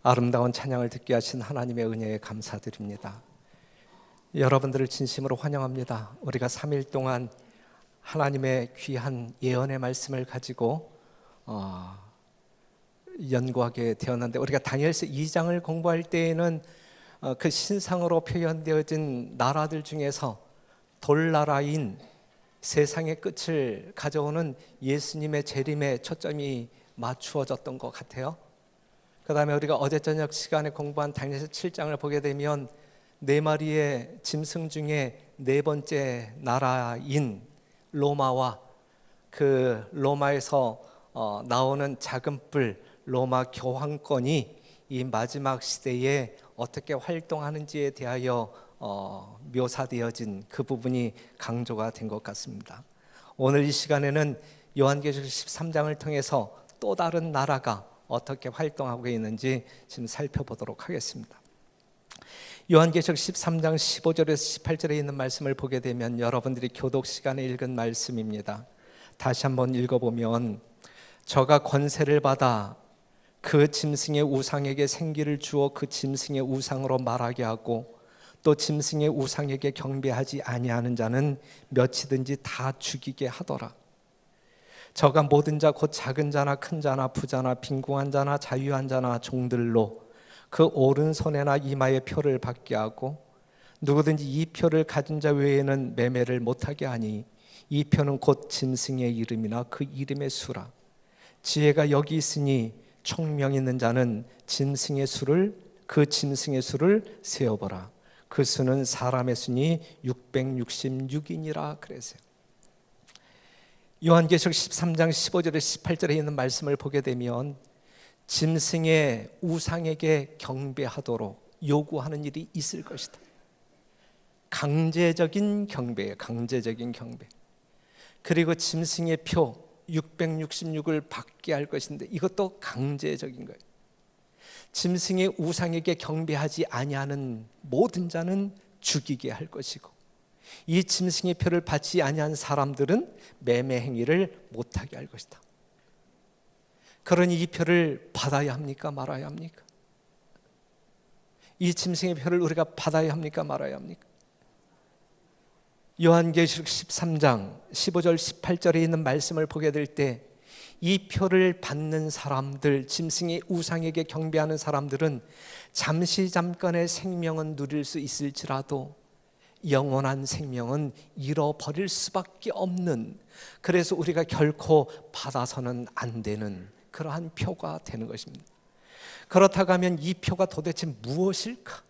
아름다운 찬양을 듣게 하신 하나님의 은혜에 감사드립니다. 여러분들을 진심으로 환영합니다. 우리가 3일 동안 하나님의 귀한 예언의 말씀을 가지고 연구하게 되었는데, 우리가 다니엘서 2장을 공부할 때에는 그 신상으로 표현되어진 나라들 중에서 돌나라인 세상의 끝을 가져오는 예수님의 재림에 초점이 맞추어졌던 것 같아요. 그 다음에 우리가 어제 저녁 시간에 공부한 다니엘서 7장을 보게 되면 네 마리의 짐승 중에 네 번째 나라인 로마와 그 로마에서 나오는 작은 뿔 로마 교황권이 이 마지막 시대에 어떻게 활동하는지에 대하여 묘사되어진 그 부분이 강조가 된 것 같습니다. 오늘 이 시간에는 요한계시록 13장을 통해서 또 다른 나라가 어떻게 활동하고 있는지 지금 살펴보도록 하겠습니다. 요한계시록 13장 15절에서 18절에 있는 말씀을 보게 되면 여러분들이 교독 시간에 읽은 말씀입니다. 다시 한번 읽어보면, 저가 권세를 받아 그 짐승의 우상에게 생기를 주어 그 짐승의 우상으로 말하게 하고 또 짐승의 우상에게 경배하지 아니하는 자는 몇이든지 다 죽이게 하더라. 저가 모든 자 곧 작은 자나 큰 자나 부자나 빈궁한 자나 자유한 자나 종들로 그 오른손에나 이마에 표를 받게 하고 누구든지 이 표를 가진 자 외에는 매매를 못하게 하니 이 표는 곧 짐승의 이름이나 그 이름의 수라. 지혜가 여기 있으니 총명 있는 자는 그 짐승의 수를 세어보라. 그 수는 사람의 수니 666이니라 그랬어요. 요한계시록 13장 15절에 18절에 있는 말씀을 보게 되면 짐승의 우상에게 경배하도록 요구하는 일이 있을 것이다. 강제적인 경배예요. 강제적인 경배. 그리고 짐승의 표 666을 받게 할 것인데 이것도 강제적인 거예요. 짐승의 우상에게 경배하지 아니하는 모든 자는 죽이게 할 것이고, 이 짐승의 표를 받지 아니한 사람들은 매매 행위를 못하게 할 것이다. 그러니 이 표를 받아야 합니까? 말아야 합니까? 이 짐승의 표를 우리가 받아야 합니까? 말아야 합니까? 요한계시록 13장 15절 18절에 있는 말씀을 보게 될 때 이 표를 받는 사람들, 짐승의 우상에게 경배하는 사람들은 잠깐의 생명은 누릴 수 있을지라도 영원한 생명은 잃어버릴 수밖에 없는, 그래서 우리가 결코 받아서는 안 되는 그러한 표가 되는 것입니다. 그렇다고 하면 이 표가 도대체 무엇일까?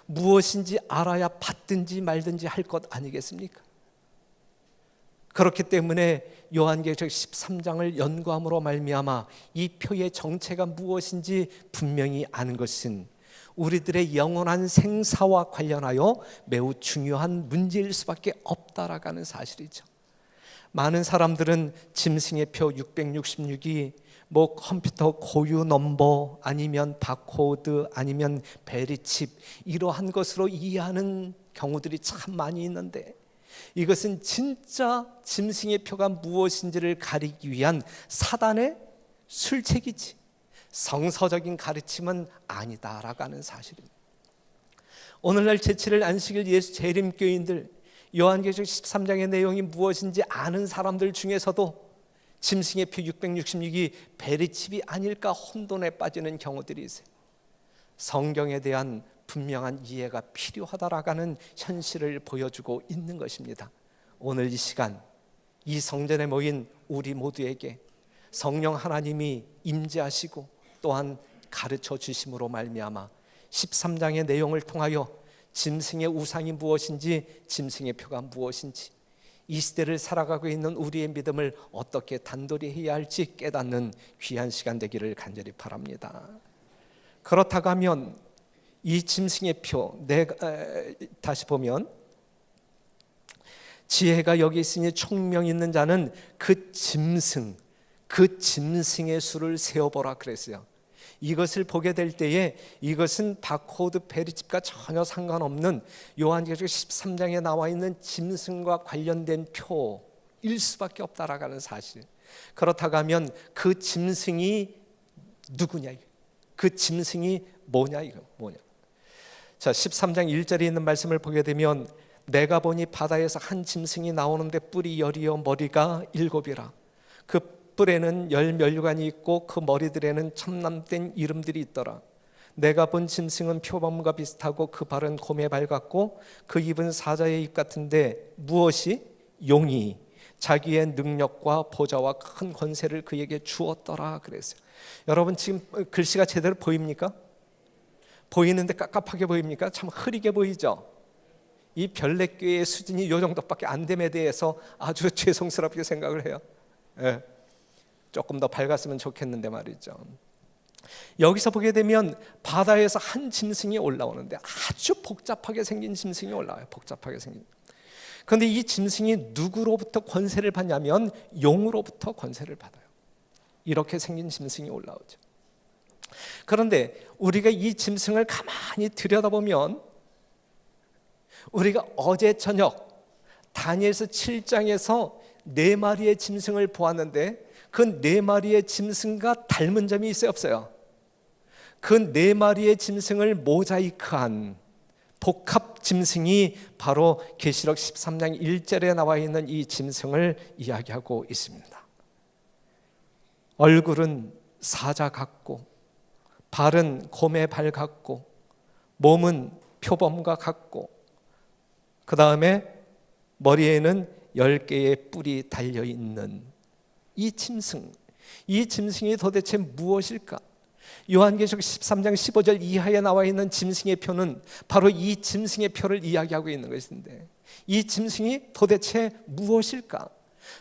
무엇인지 알아야 받든지 말든지 할 것 아니겠습니까? 그렇기 때문에 요한계시록 13장을 연구함으로 말미암아 이 표의 정체가 무엇인지 분명히 아는 것은 우리들의 영원한 생사와 관련하여 매우 중요한 문제일 수밖에 없다라고 하는 사실이죠. 많은 사람들은 짐승의 표 666이 뭐 컴퓨터 고유 넘버 아니면 바코드 아니면 베리칩 이러한 것으로 이해하는 경우들이 참 많이 있는데, 이것은 진짜 짐승의 표가 무엇인지를 가리기 위한 사단의 술책이지 성서적인 가르침은 아니다라고 하는 사실입니다. 오늘날 제7일 안식일 예수 재림교인들, 요한계시록 13장의 내용이 무엇인지 아는 사람들 중에서도 짐승의 표 666이 베리칩이 아닐까 혼돈에 빠지는 경우들이 있어요. 성경에 대한 분명한 이해가 필요하다라고 하는 현실을 보여주고 있는 것입니다. 오늘 이 시간 이 성전에 모인 우리 모두에게 성령 하나님이 임재하시고 또한 가르쳐 주심으로 말미암아 13장의 내용을 통하여 짐승의 우상이 무엇인지, 짐승의 표가 무엇인지, 이 시대를 살아가고 있는 우리의 믿음을 어떻게 단돌이 해야 할지 깨닫는 귀한 시간 되기를 간절히 바랍니다. 그렇다고 하면 이 짐승의 표, 다시 보면 지혜가 여기 있으니 총명 있는 자는 그 짐승의 수를 세어보라 그랬어요. 이것을 보게 될 때에 이것은 바코드 베리칩과 전혀 상관없는 요한계시록 13장에 나와 있는 짐승과 관련된 표일 수밖에 없다라는 사실. 그렇다고 하면 그 짐승이 누구냐? 그 짐승이 뭐냐, 이거 뭐냐. 자, 13장 1절에 있는 말씀을 보게 되면 내가 보니 바다에서 한 짐승이 나오는데 뿔이 10이요 머리가 7이라. 그 뿔에는 10면류관이 있고 그 머리들에는 참남된 이름들이 있더라. 내가 본 짐승은 표범과 비슷하고 그 발은 곰의 발 같고 그 입은 사자의 입 같은데 무엇이? 용이 자기의 능력과 보좌와 큰 권세를 그에게 주었더라 그랬어요. 여러분 지금 글씨가 제대로 보입니까? 보이는데 깝깝하게 보입니까? 참 흐리게 보이죠? 이 별내교의 수준이 이 정도밖에 안 됨에 대해서 아주 죄송스럽게 생각을 해요. 예. 조금 더 밝았으면 좋겠는데 말이죠. 여기서 보게 되면 바다에서 한 짐승이 올라오는데 아주 복잡하게 생긴 짐승이 올라와요. 복잡하게 생긴. 그런데 이 짐승이 누구로부터 권세를 받냐면 용으로부터 권세를 받아요. 이렇게 생긴 짐승이 올라오죠. 그런데 우리가 이 짐승을 가만히 들여다보면 우리가 어제 저녁 다니엘서 7장에서 4마리의 짐승을 보았는데 그 4마리의 짐승과 닮은 점이 있어요, 없어요? 그 4마리의 짐승을 모자이크한 복합 짐승이 바로 계시록 13장 1절에 나와 있는 이 짐승을 이야기하고 있습니다. 얼굴은 사자 같고 발은 곰의 발 같고 몸은 표범과 같고 그 다음에 머리에는 10개의 뿔이 달려있는 이 짐승, 이 짐승이 도대체 무엇일까? 요한계시록 13장 15절 이하에 나와 있는 짐승의 표는 바로 이 짐승의 표를 이야기하고 있는 것인데 이 짐승이 도대체 무엇일까?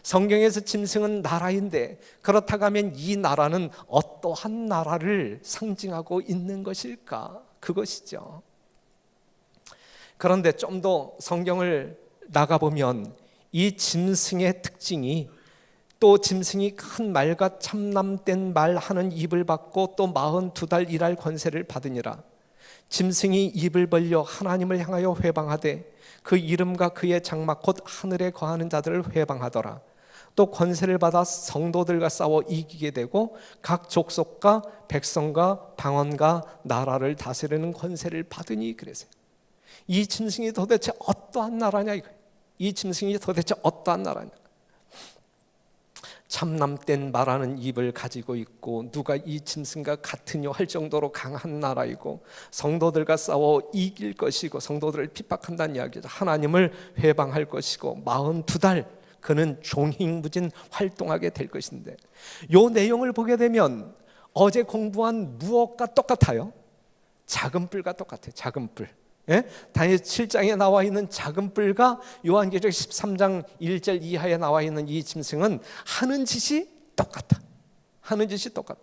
성경에서 짐승은 나라인데 그렇다고 하면 이 나라는 어떠한 나라를 상징하고 있는 것일까? 그것이죠. 그런데 좀 더 성경을 나가보면 이 짐승의 특징이 또 짐승이 큰 말과 참남된 말하는 입을 받고 또 42달 일할 권세를 받으니라. 짐승이 입을 벌려 하나님을 향하여 회방하되 그 이름과 그의 장막 곧 하늘에 거하는 자들을 회방하더라. 또 권세를 받아 성도들과 싸워 이기게 되고 각 족속과 백성과 방언과 나라를 다스리는 권세를 받으니 그랬어요. 이 짐승이 도대체 어떠한 나라냐 이거예요. 이 짐승이 도대체 어떠한 나라냐. 참남된 말하는 입을 가지고 있고 누가 이 짐승과 같으뇨 할 정도로 강한 나라이고 성도들과 싸워 이길 것이고 성도들을 핍박한다는 이야기죠. 하나님을 회방할 것이고 42달 그는 종횡무진 활동하게 될 것인데 이 내용을 보게 되면 어제 공부한 무엇과 똑같아요? 작은 뿔과 똑같아요. 작은 뿔. 예? 다니엘 7장에 나와 있는 작은 뿔과 요한계시록 13장 1절 이하에 나와 있는 이 짐승은 하는 짓이 똑같아. 하는 짓이 똑같아.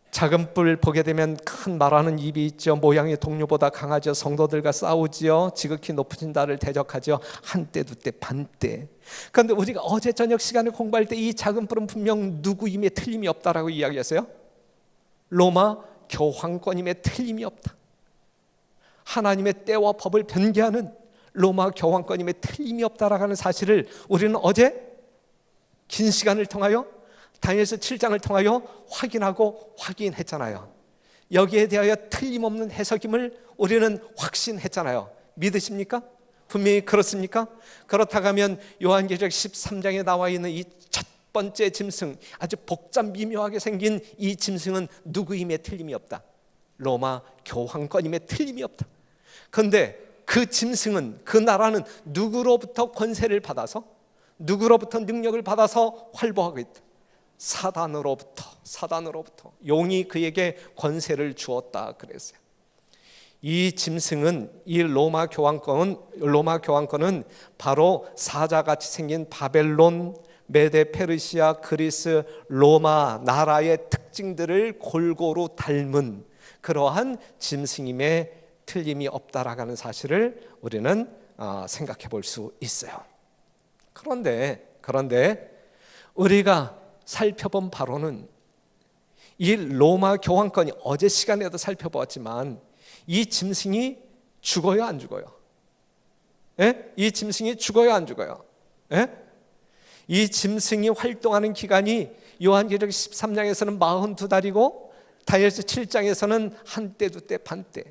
작은 뿔 보게 되면 큰 말하는 입이 있죠. 모양이 동료보다 강하죠. 성도들과 싸우지요. 지극히 높으신 자를 대적하죠. 한때 두때 반때. 그런데 우리가 어제 저녁 시간에 공부할 때 이 작은 뿔은 분명 누구임에 틀림이 없다라고 이야기했어요. 로마 교황권임에 틀림이 없다. 하나님의 때와 법을 변개하는 로마 교황권임에 틀림이 없다라고 하는 사실을 우리는 어제 긴 시간을 통하여 다니엘서 7장을 통하여 확인하고 확인했잖아요. 여기에 대하여 틀림없는 해석임을 우리는 확신했잖아요. 믿으십니까? 분명히 그렇습니까? 그렇다고 하면 요한계시록 13장에 나와 있는 이 첫 번째 짐승, 아주 복잡 미묘하게 생긴 이 짐승은 누구임에 틀림이 없다. 로마 교황권임에 틀림이 없다. 그런데 그 짐승은, 그 나라는 누구로부터 권세를 받아서, 누구로부터 능력을 받아서 활보하고 있다. 사단으로부터 용이 그에게 권세를 주었다 그랬어요. 이 짐승은, 이 로마 교황권은 바로 사자같이 생긴 바벨론, 메데 페르시아, 그리스, 로마 나라의 특징들을 골고루 닮은 그러한 짐승임에 틀림이 없다라는 사실을 우리는 생각해 볼 수 있어요. 그런데 우리가 살펴본 바로는 이 로마 교황권이 어제 시간에도 살펴보았지만 이 짐승이 죽어요, 안 죽어요? 예? 이 짐승이 죽어요, 안 죽어요? 예? 이 짐승이 활동하는 기간이 요한계시록 13장에서는 42달이고 다니엘서 7장에서는 한때 두때 반때,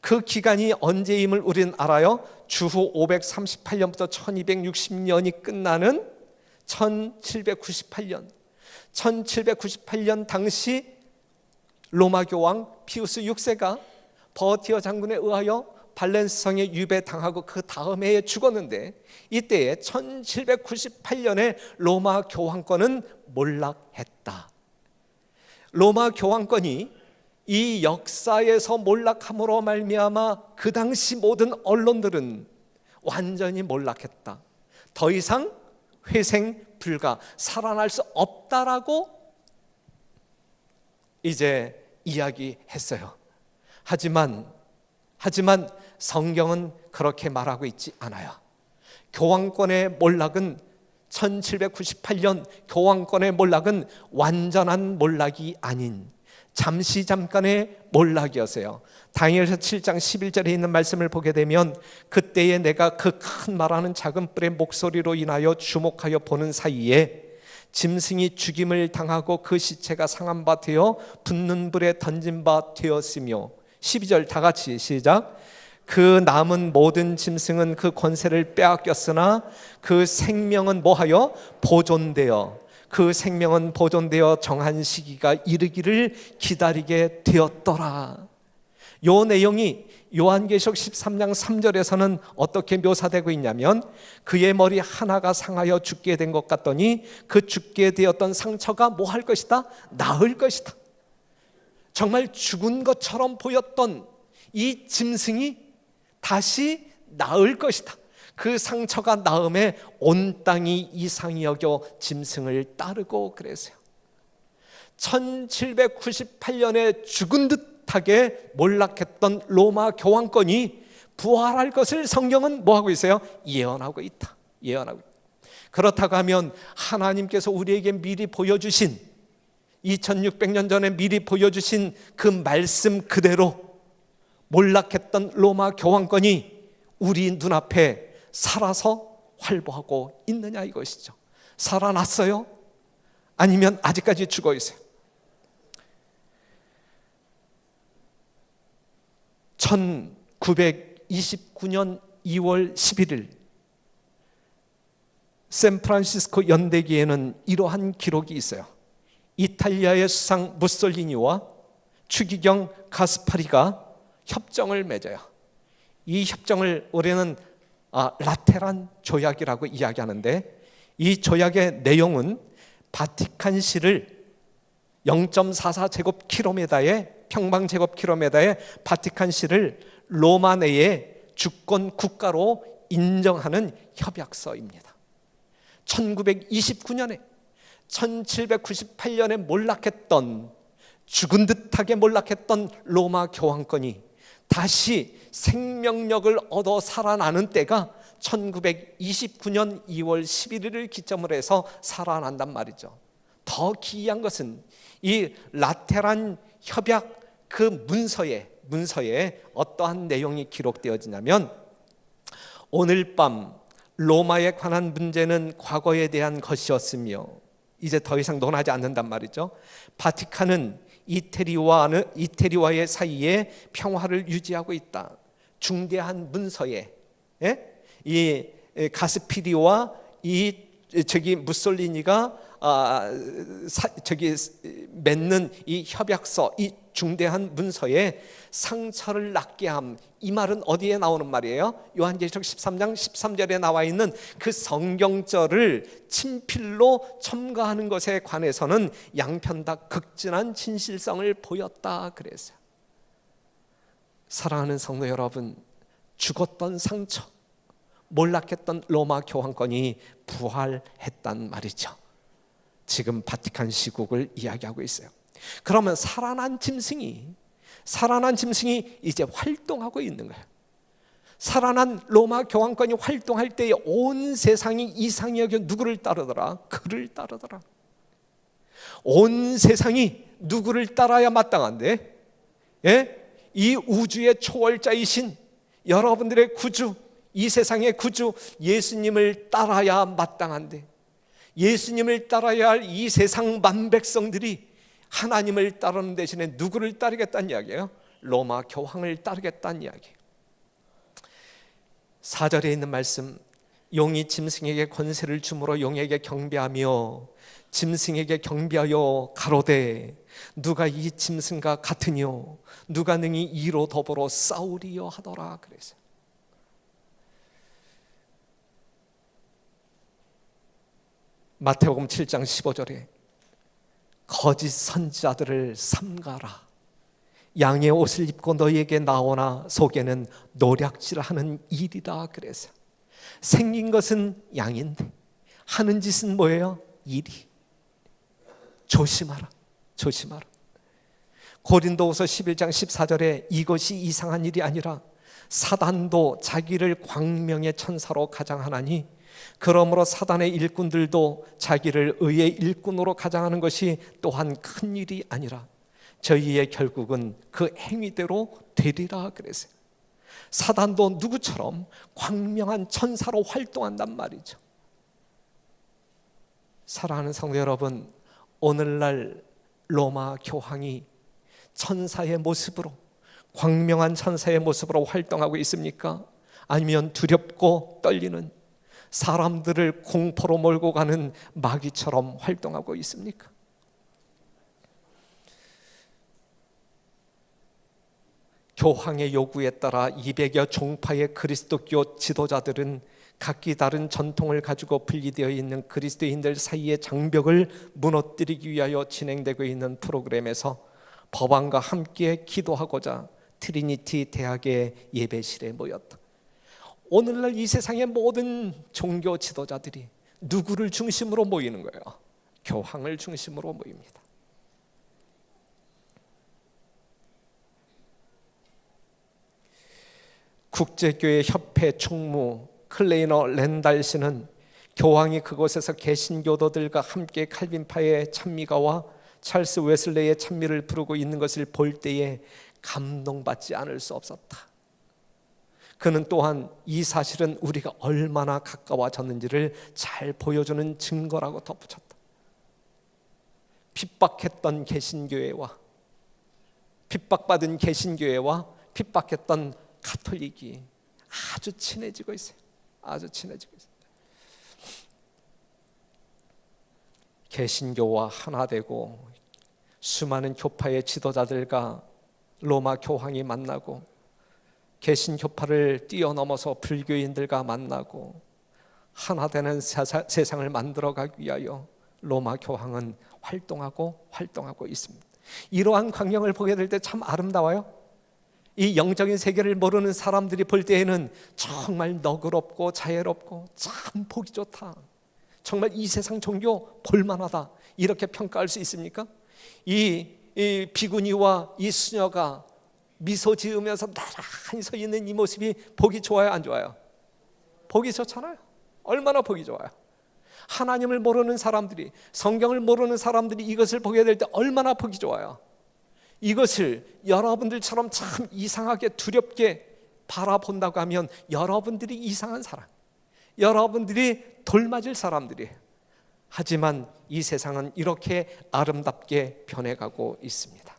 그 기간이 언제임을 우리는 알아요. 주후 538년부터 1260년이 끝나는 1798년 당시 로마 교황 피우스 6세가 버티어 장군에 의하여 발렌스성에 유배당하고 그 다음 해에 죽었는데, 이때에 1798년에 로마 교황권은 몰락했다. 로마 교황권이 이 역사에서 몰락함으로 말미암아 그 당시 모든 언론들은 완전히 몰락했다. 더 이상 회생 불가, 살아날 수 없다라고 이제 이야기했어요. 하지만 성경은 그렇게 말하고 있지 않아요. 교황권의 몰락은 1798년 교황권의 몰락은 완전한 몰락이 아닌 잠시 잠깐의 몰락이었어요. 다니엘서 7장 11절에 있는 말씀을 보게 되면, 그때에 내가 그 큰 말하는 작은 뿔의 목소리로 인하여 주목하여 보는 사이에 짐승이 죽임을 당하고 그 시체가 상한 바 되어 붙는 불에 던진 바 되었으며, 12절 다 같이 시작. 그 남은 모든 짐승은 그 권세를 빼앗겼으나 그 생명은 뭐하여 보존되어, 그 생명은 보존되어 정한 시기가 이르기를 기다리게 되었더라. 이 내용이 요한계시록 13장 3절에서는 어떻게 묘사되고 있냐면, 그의 머리 하나가 상하여 죽게 된 것 같더니 그 죽게 되었던 상처가 뭐 할 것이다? 나을 것이다. 정말 죽은 것처럼 보였던 이 짐승이 다시 나을 것이다. 그 상처가 나음에 온 땅이 이상히 여겨 짐승을 따르고 그랬어요. 1798년에 죽은 듯하게 몰락했던 로마 교황권이 부활할 것을 성경은 뭐하고 있어요? 예언하고 있다. 예언하고 있다. 그렇다고 하면 하나님께서 우리에게 미리 보여주신, 2600년 전에 미리 보여주신 그 말씀 그대로 몰락했던 로마 교황권이 우리 눈앞에 살아서 활보하고 있느냐 이것이죠. 살아났어요? 아니면 아직까지 죽어 있어요? 1929년 2월 11일 샌프란시스코 연대기에는 이러한 기록이 있어요. 이탈리아의 수상 무솔리니와 추기경 가스파리가 협정을 맺어요. 이 협정을 우리는 라테란 조약이라고 이야기하는데, 이 조약의 내용은 바티칸시를 0.44제곱킬로미터의 평방제곱킬로미터의 바티칸시를 로마 내의 주권 국가로 인정하는 협약서입니다. 1929년에 1798년에 몰락했던, 죽은 듯하게 몰락했던 로마 교황권이 다시 생명력을 얻어 살아나는 때가 1929년 2월 11일을 기점으로 해서 살아난단 말이죠. 더 기이한 것은 이 라테란 협약 그 문서에 어떠한 내용이 기록되어지냐면, 오늘 밤 로마에 관한 문제는 과거에 대한 것이었으며 이제 더 이상 논하지 않는단 말이죠. 바티칸은 이태리와의 사이에 평화를 유지하고 있다. 중대한 문서에 이 가스피리와 무솔리니가 맺는 이 협약서, 이 중대한 문서에 상처를 낫게 함, 이 말은 어디에 나오는 말이에요? 요한계시록 13장 13절에 나와 있는 그 성경절을 친필로 첨가하는 것에 관해서는 양편 다 극진한 진실성을 보였다 그랬어요. 사랑하는 성도 여러분, 죽었던 상처, 몰락했던 로마 교황권이 부활했단 말이죠. 지금 바티칸 시국을 이야기하고 있어요. 그러면 살아난 짐승이 이제 활동하고 있는 거예요. 살아난 로마 교황권이 활동할 때에 온 세상이 이상히 여겨 누구를 따르더라? 그를 따르더라. 온 세상이 누구를 따라야 마땅한데? 이 우주의 초월자이신 여러분들의 구주, 이 세상의 구주 예수님을 따라야 마땅한데, 예수님을 따라야 할 이 세상 만백성들이 하나님을 따르는 대신에 누구를 따르겠다는 이야기예요? 로마 교황을 따르겠다는 이야기예요. 4절에 있는 말씀, 용이 짐승에게 권세를 주므로 용에게 경배하며 짐승에게 경배하여 가로되 누가 이 짐승과 같으뇨 누가 능히 이로 더불어 싸우리요 하더라. 그래서 마태복음 7장 15절에 거짓 선지자들을 삼가라. 양의 옷을 입고 너희에게 나오나 속에는 노략질하는 일이라. 그래서 생긴 것은 양인데 하는 짓은 뭐예요? 일이. 조심하라, 조심하라. 고린도후서 11장 14절에 이것이 이상한 일이 아니라 사단도 자기를 광명의 천사로 가장하나니 그러므로 사단의 일꾼들도 자기를 의의 일꾼으로 가장하는 것이 또한 큰 일이 아니라 저희의 결국은 그 행위대로 되리라. 그랬어요. 사단도 누구처럼 광명한 천사로 활동한단 말이죠. 사랑하는 성도 여러분, 오늘날 로마 교황이 천사의 모습으로, 광명한 천사의 모습으로 활동하고 있습니까? 아니면 두렵고 떨리는, 사람들을 공포로 몰고 가는 마귀처럼 활동하고 있습니까? 교황의 요구에 따라 200여 종파의 그리스도교 지도자들은 각기 다른 전통을 가지고 분리되어 있는 그리스도인들 사이의 장벽을 무너뜨리기 위하여 진행되고 있는 프로그램에서 법안과 함께 기도하고자 트리니티 대학의 예배실에 모였다. 오늘날 이 세상의 모든 종교 지도자들이 누구를 중심으로 모이는 거예요? 교황을 중심으로 모입니다. 국제교회 협회 총무 클레이너 렌달 씨는 교황이 그곳에서 개신교도들과 함께 칼빈파의 찬미가와 찰스 웨슬레이의 찬미를 부르고 있는 것을 볼 때에 감동받지 않을 수 없었다. 그는 또한 이 사실은 우리가 얼마나 가까워졌는지를 잘 보여주는 증거라고 덧붙였다. 핍박했던 개신교회와 핍박받은 개신교회와 핍박했던 가톨릭이 아주 친해지고 있어요. 아주 친해지고 있어요. 개신교와 하나 되고 수많은 교파의 지도자들과 로마 교황이 만나고 개신교파를 뛰어넘어서 불교인들과 만나고 하나 되는 세상을 만들어가기 위하여 로마 교황은 활동하고 있습니다. 이러한 광경을 보게 될 때 참 아름다워요. 이 영적인 세계를 모르는 사람들이 볼 때에는 정말 너그럽고 자애롭고 참 보기 좋다, 정말 이 세상 종교 볼만하다, 이렇게 평가할 수 있습니까? 이 비구니와 이 수녀가 미소 지으면서 나란히 서 있는 이 모습이 보기 좋아요, 안 좋아요? 보기 좋잖아요. 얼마나 보기 좋아요. 하나님을 모르는 사람들이, 성경을 모르는 사람들이 이것을 보게 될 때 얼마나 보기 좋아요. 이것을 여러분들처럼 참 이상하게 두렵게 바라본다고 하면 여러분들이 이상한 사람, 여러분들이 돌맞을 사람들이에요. 하지만 이 세상은 이렇게 아름답게 변해가고 있습니다.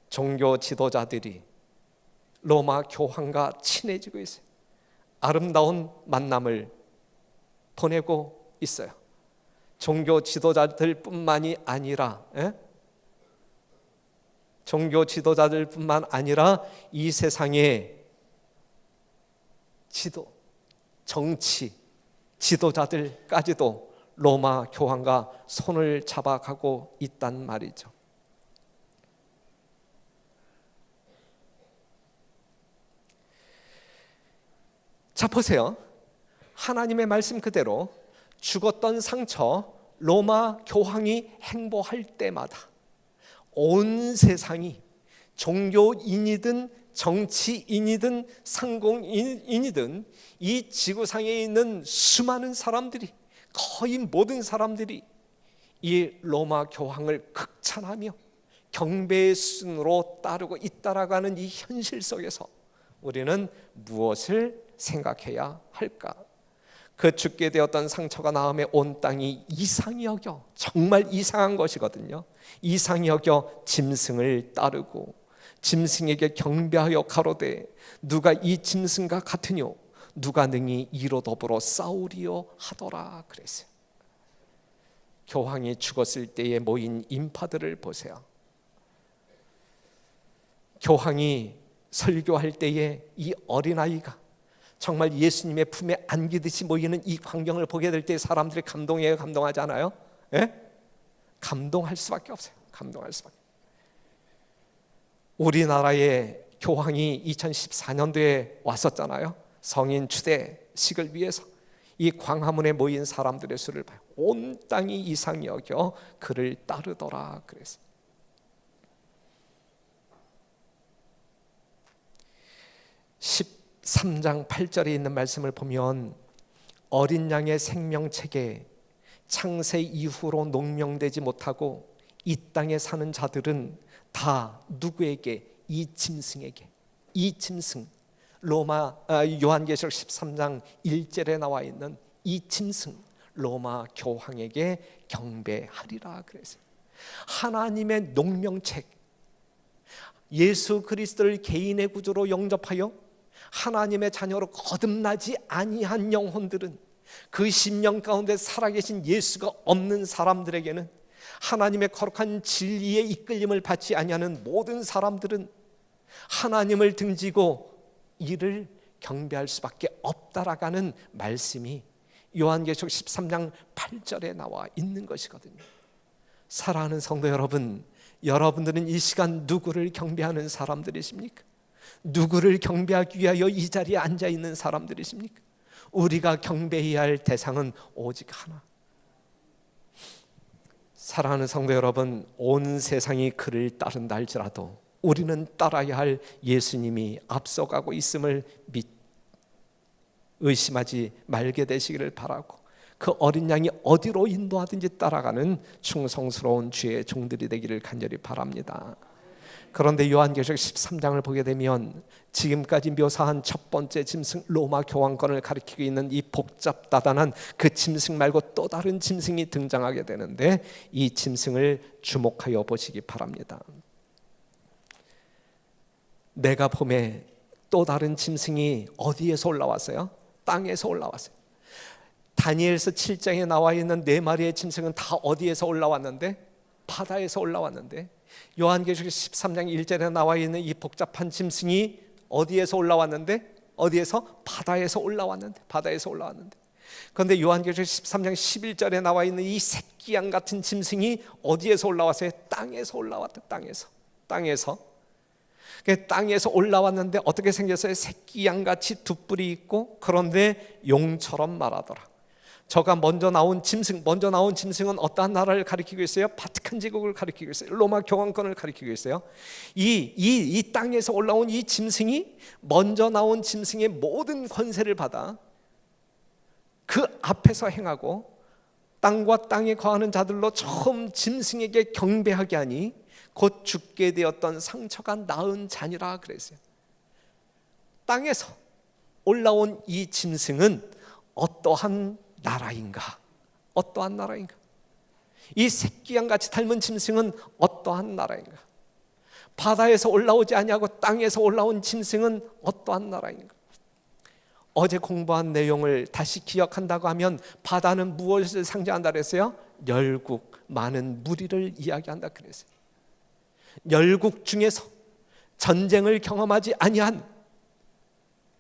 종교 지도자들이 로마 교황과 친해지고 있어요. 아름다운 만남을 보내고 있어요. 종교 지도자들뿐만이 아니라 종교 지도자들뿐만 아니라 이 세상의 정치 지도자들까지도 로마 교황과 손을 잡아가고 있단 말이죠. 자, 보세요. 하나님의 말씀 그대로 죽었던 상처 로마 교황이 행보할 때마다 온 세상이 종교인이든 정치인이든 상공인이든 이 지구상에 있는 수많은 사람들이, 거의 모든 사람들이 이 로마 교황을 극찬하며 경배의 순으로 따르고 잇따라가는 이 현실 속에서 우리는 무엇을 생각해야 할까? 그 죽게 되었던 상처가 나음에 온 땅이 이상히 여겨, 정말 이상한 것이거든요. 이상히 여겨 짐승을 따르고 짐승에게 경배하여 가로되 누가 이 짐승과 같으뇨 누가 능히 이로 더불어 싸우리요 하더라 그랬어요. 교황이 죽었을 때에 모인 인파들을 보세요. 교황이 설교할 때에 이 어린아이가 정말 예수님의 품에 안기듯이 모이는 이 광경을 보게 될 때 사람들이 감동해요, 감동하지 않아요? 예? 감동할 수밖에 없어요. 감동할 수밖에. 우리나라의 교황이 2014년도에 왔었잖아요. 성인 추대식을 위해서 이 광화문에 모인 사람들의 수를 봐요. 온 땅이 이상히 여겨 그를 따르더라 그랬어요. 13장 8절에 있는 말씀을 보면 어린 양의 생명책에 창세 이후로 농명되지 못하고 이 땅에 사는 자들은 다 누구에게? 이 짐승에게. 이 짐승, 요한계시록 13장 1절에 나와 있는 이 짐승 로마 교황에게 경배하리라 그랬어요. 하나님의 농명책, 예수 그리스도를 개인의 구주로 영접하여 하나님의 자녀로 거듭나지 아니한 영혼들은, 그 심령 가운데 살아계신 예수가 없는 사람들에게는, 하나님의 거룩한 진리의 이끌림을 받지 아니하는 모든 사람들은 하나님을 등지고 이를 경배할 수밖에 없다라는 말씀이 요한계시록 13장 8절에 나와 있는 것이거든요. 사랑하는 성도 여러분, 여러분들은 이 시간 누구를 경배하는 사람들이십니까? 누구를 경배하기 위하여 이 자리에 앉아 있는 사람들이십니까? 우리가 경배해야 할 대상은 오직 하나. 사랑하는 성도 여러분, 온 세상이 그를 따른다 할지라도 우리는 따라야 할 예수님이 앞서가고 있음을 의심하지 말게 되시기를 바라고, 그 어린 양이 어디로 인도하든지 따라가는 충성스러운 주의 종들이 되기를 간절히 바랍니다. 그런데 요한계시록 13장을 보게 되면 지금까지 묘사한 첫 번째 짐승 로마 교황권을 가리키고 있는 이 복잡다단한 그 짐승 말고 또 다른 짐승이 등장하게 되는데, 이 짐승을 주목하여 보시기 바랍니다. 내가 봄에 또 다른 짐승이 어디에서 올라왔어요? 땅에서 올라왔어요. 다니엘서 7장에 나와 있는 4마리의 짐승은 다 어디에서 올라왔는데? 바다에서 올라왔는데, 요한계시록 13장 1절에 나와 있는 이 복잡한 짐승이 어디에서 올라왔는데? 어디에서? 바다에서 올라왔는데. 바다에서 올라왔는데. 그런데 요한계시록 13장 11절에 나와 있는 이 새끼양 같은 짐승이 어디에서 올라왔어요? 땅에서 올라왔다. 땅에서 땅에서 올라왔는데 어떻게 생겼어요? 새끼양같이 두 뿔이 있고, 그런데 용처럼 말하더라. 저가 먼저 나온 짐승은 어떠한 나라를 가리키고 있어요? 바티칸 제국을 가리키고 있어요. 로마 교황권을 가리키고 있어요. 이 땅에서 올라온 이 짐승이 먼저 나온 짐승의 모든 권세를 받아 그 앞에서 행하고, 땅과 땅에 거하는 자들로 처음 짐승에게 경배하게 하니 곧 죽게 되었던 상처가 나은 자니라 그랬어요. 땅에서 올라온 이 짐승은 어떠한 나라인가? 어떠한 나라인가? 이 새끼양같이 닮은 짐승은 어떠한 나라인가? 바다에서 올라오지 아니하고 땅에서 올라온 짐승은 어떠한 나라인가? 어제 공부한 내용을 다시 기억한다고 하면 바다는 무엇을 상징한다 그랬어요? 열국, 많은 무리를 이야기한다 그랬어요. 열국 중에서 전쟁을 경험하지 아니한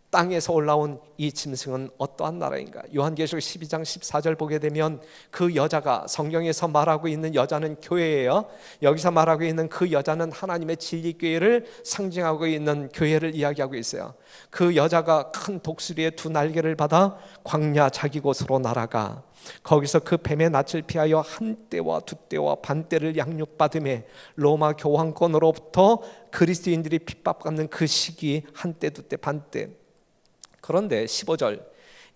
땅에서 올라온 이 짐승은 어떠한 나라인가? 요한계시록 12장 14절 보게 되면 그 여자가, 성경에서 말하고 있는 여자는 교회예요. 여기서 말하고 있는 그 여자는 하나님의 진리교회를 상징하고 있는 교회를 이야기하고 있어요. 그 여자가 큰 독수리의 2 날개를 받아 광야 자기 곳으로 날아가 거기서 그 뱀의 낯을 피하여 한 때와 2때와 반 때를 양육받음에 로마 교황권으로부터 그리스도인들이 핍박받는 그 시기, 한 때, 2때, 반 때. 그런데 15절,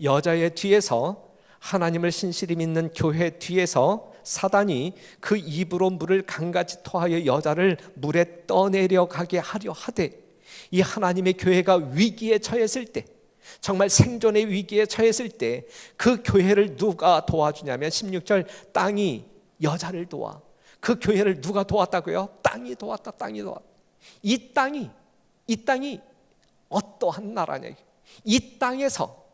여자의 뒤에서, 하나님을 신실히 믿는 교회 뒤에서 사단이 그 입으로 물을 강같이 토하여 여자를 물에 떠내려가게 하려 하되, 이 하나님의 교회가 위기에 처했을 때, 정말 생존의 위기에 처했을 때 그 교회를 누가 도와주냐면 16절, 땅이 여자를 도와. 그 교회를 누가 도왔다고요? 땅이 도왔다. 땅이 도왔다. 이 땅이 어떠한 나라냐. 이 땅에서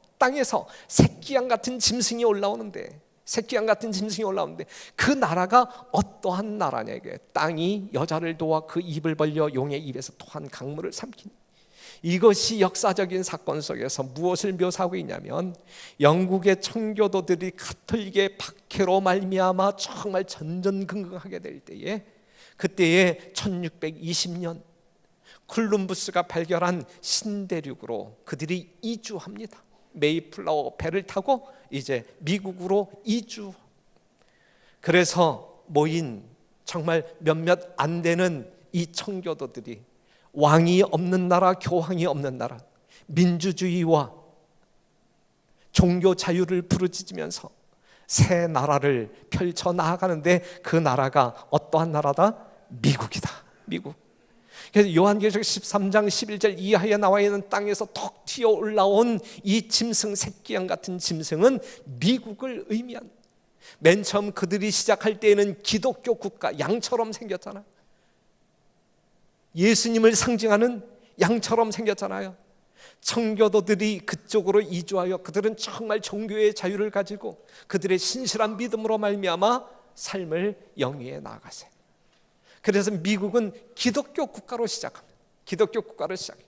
새끼양 같은 짐승이 올라오는데, 그 나라가 어떠한 나라냐. 이게 땅이 여자를 도와 그 입을 벌려 용의 입에서 토한 강물을 삼키니. 이것이 역사적인 사건 속에서 무엇을 묘사하고 있냐면, 영국의 청교도들이 가톨릭의 박해로 말미암아 정말 전전긍긍하게 될 때에, 그때에 1620년 콜룸부스가 발견한 신대륙으로 그들이 이주합니다. 메이플라워 배를 타고 이제 미국으로 이주. 그래서 모인 정말 몇몇 안 되는 이 청교도들이 왕이 없는 나라, 교황이 없는 나라, 민주주의와 종교 자유를 부르짖으면서 새 나라를 펼쳐 나아가는데, 그 나라가 어떠한 나라다? 미국이다. 미국. 그래서 요한계시록 13장 11절 이하에 나와 있는 땅에서 톡 튀어 올라온 이 짐승, 새끼양 같은 짐승은 미국을 의미한, 맨 처음 그들이 시작할 때에는 기독교 국가, 양처럼 생겼잖아요. 예수님을 상징하는 양처럼 생겼잖아요. 청교도들이 그쪽으로 이주하여 그들은 정말 종교의 자유를 가지고 그들의 신실한 믿음으로 말미암아 삶을 영위해 나아가세요. 그래서 미국은 기독교 국가로 시작합니다. 기독교 국가로 시작해요.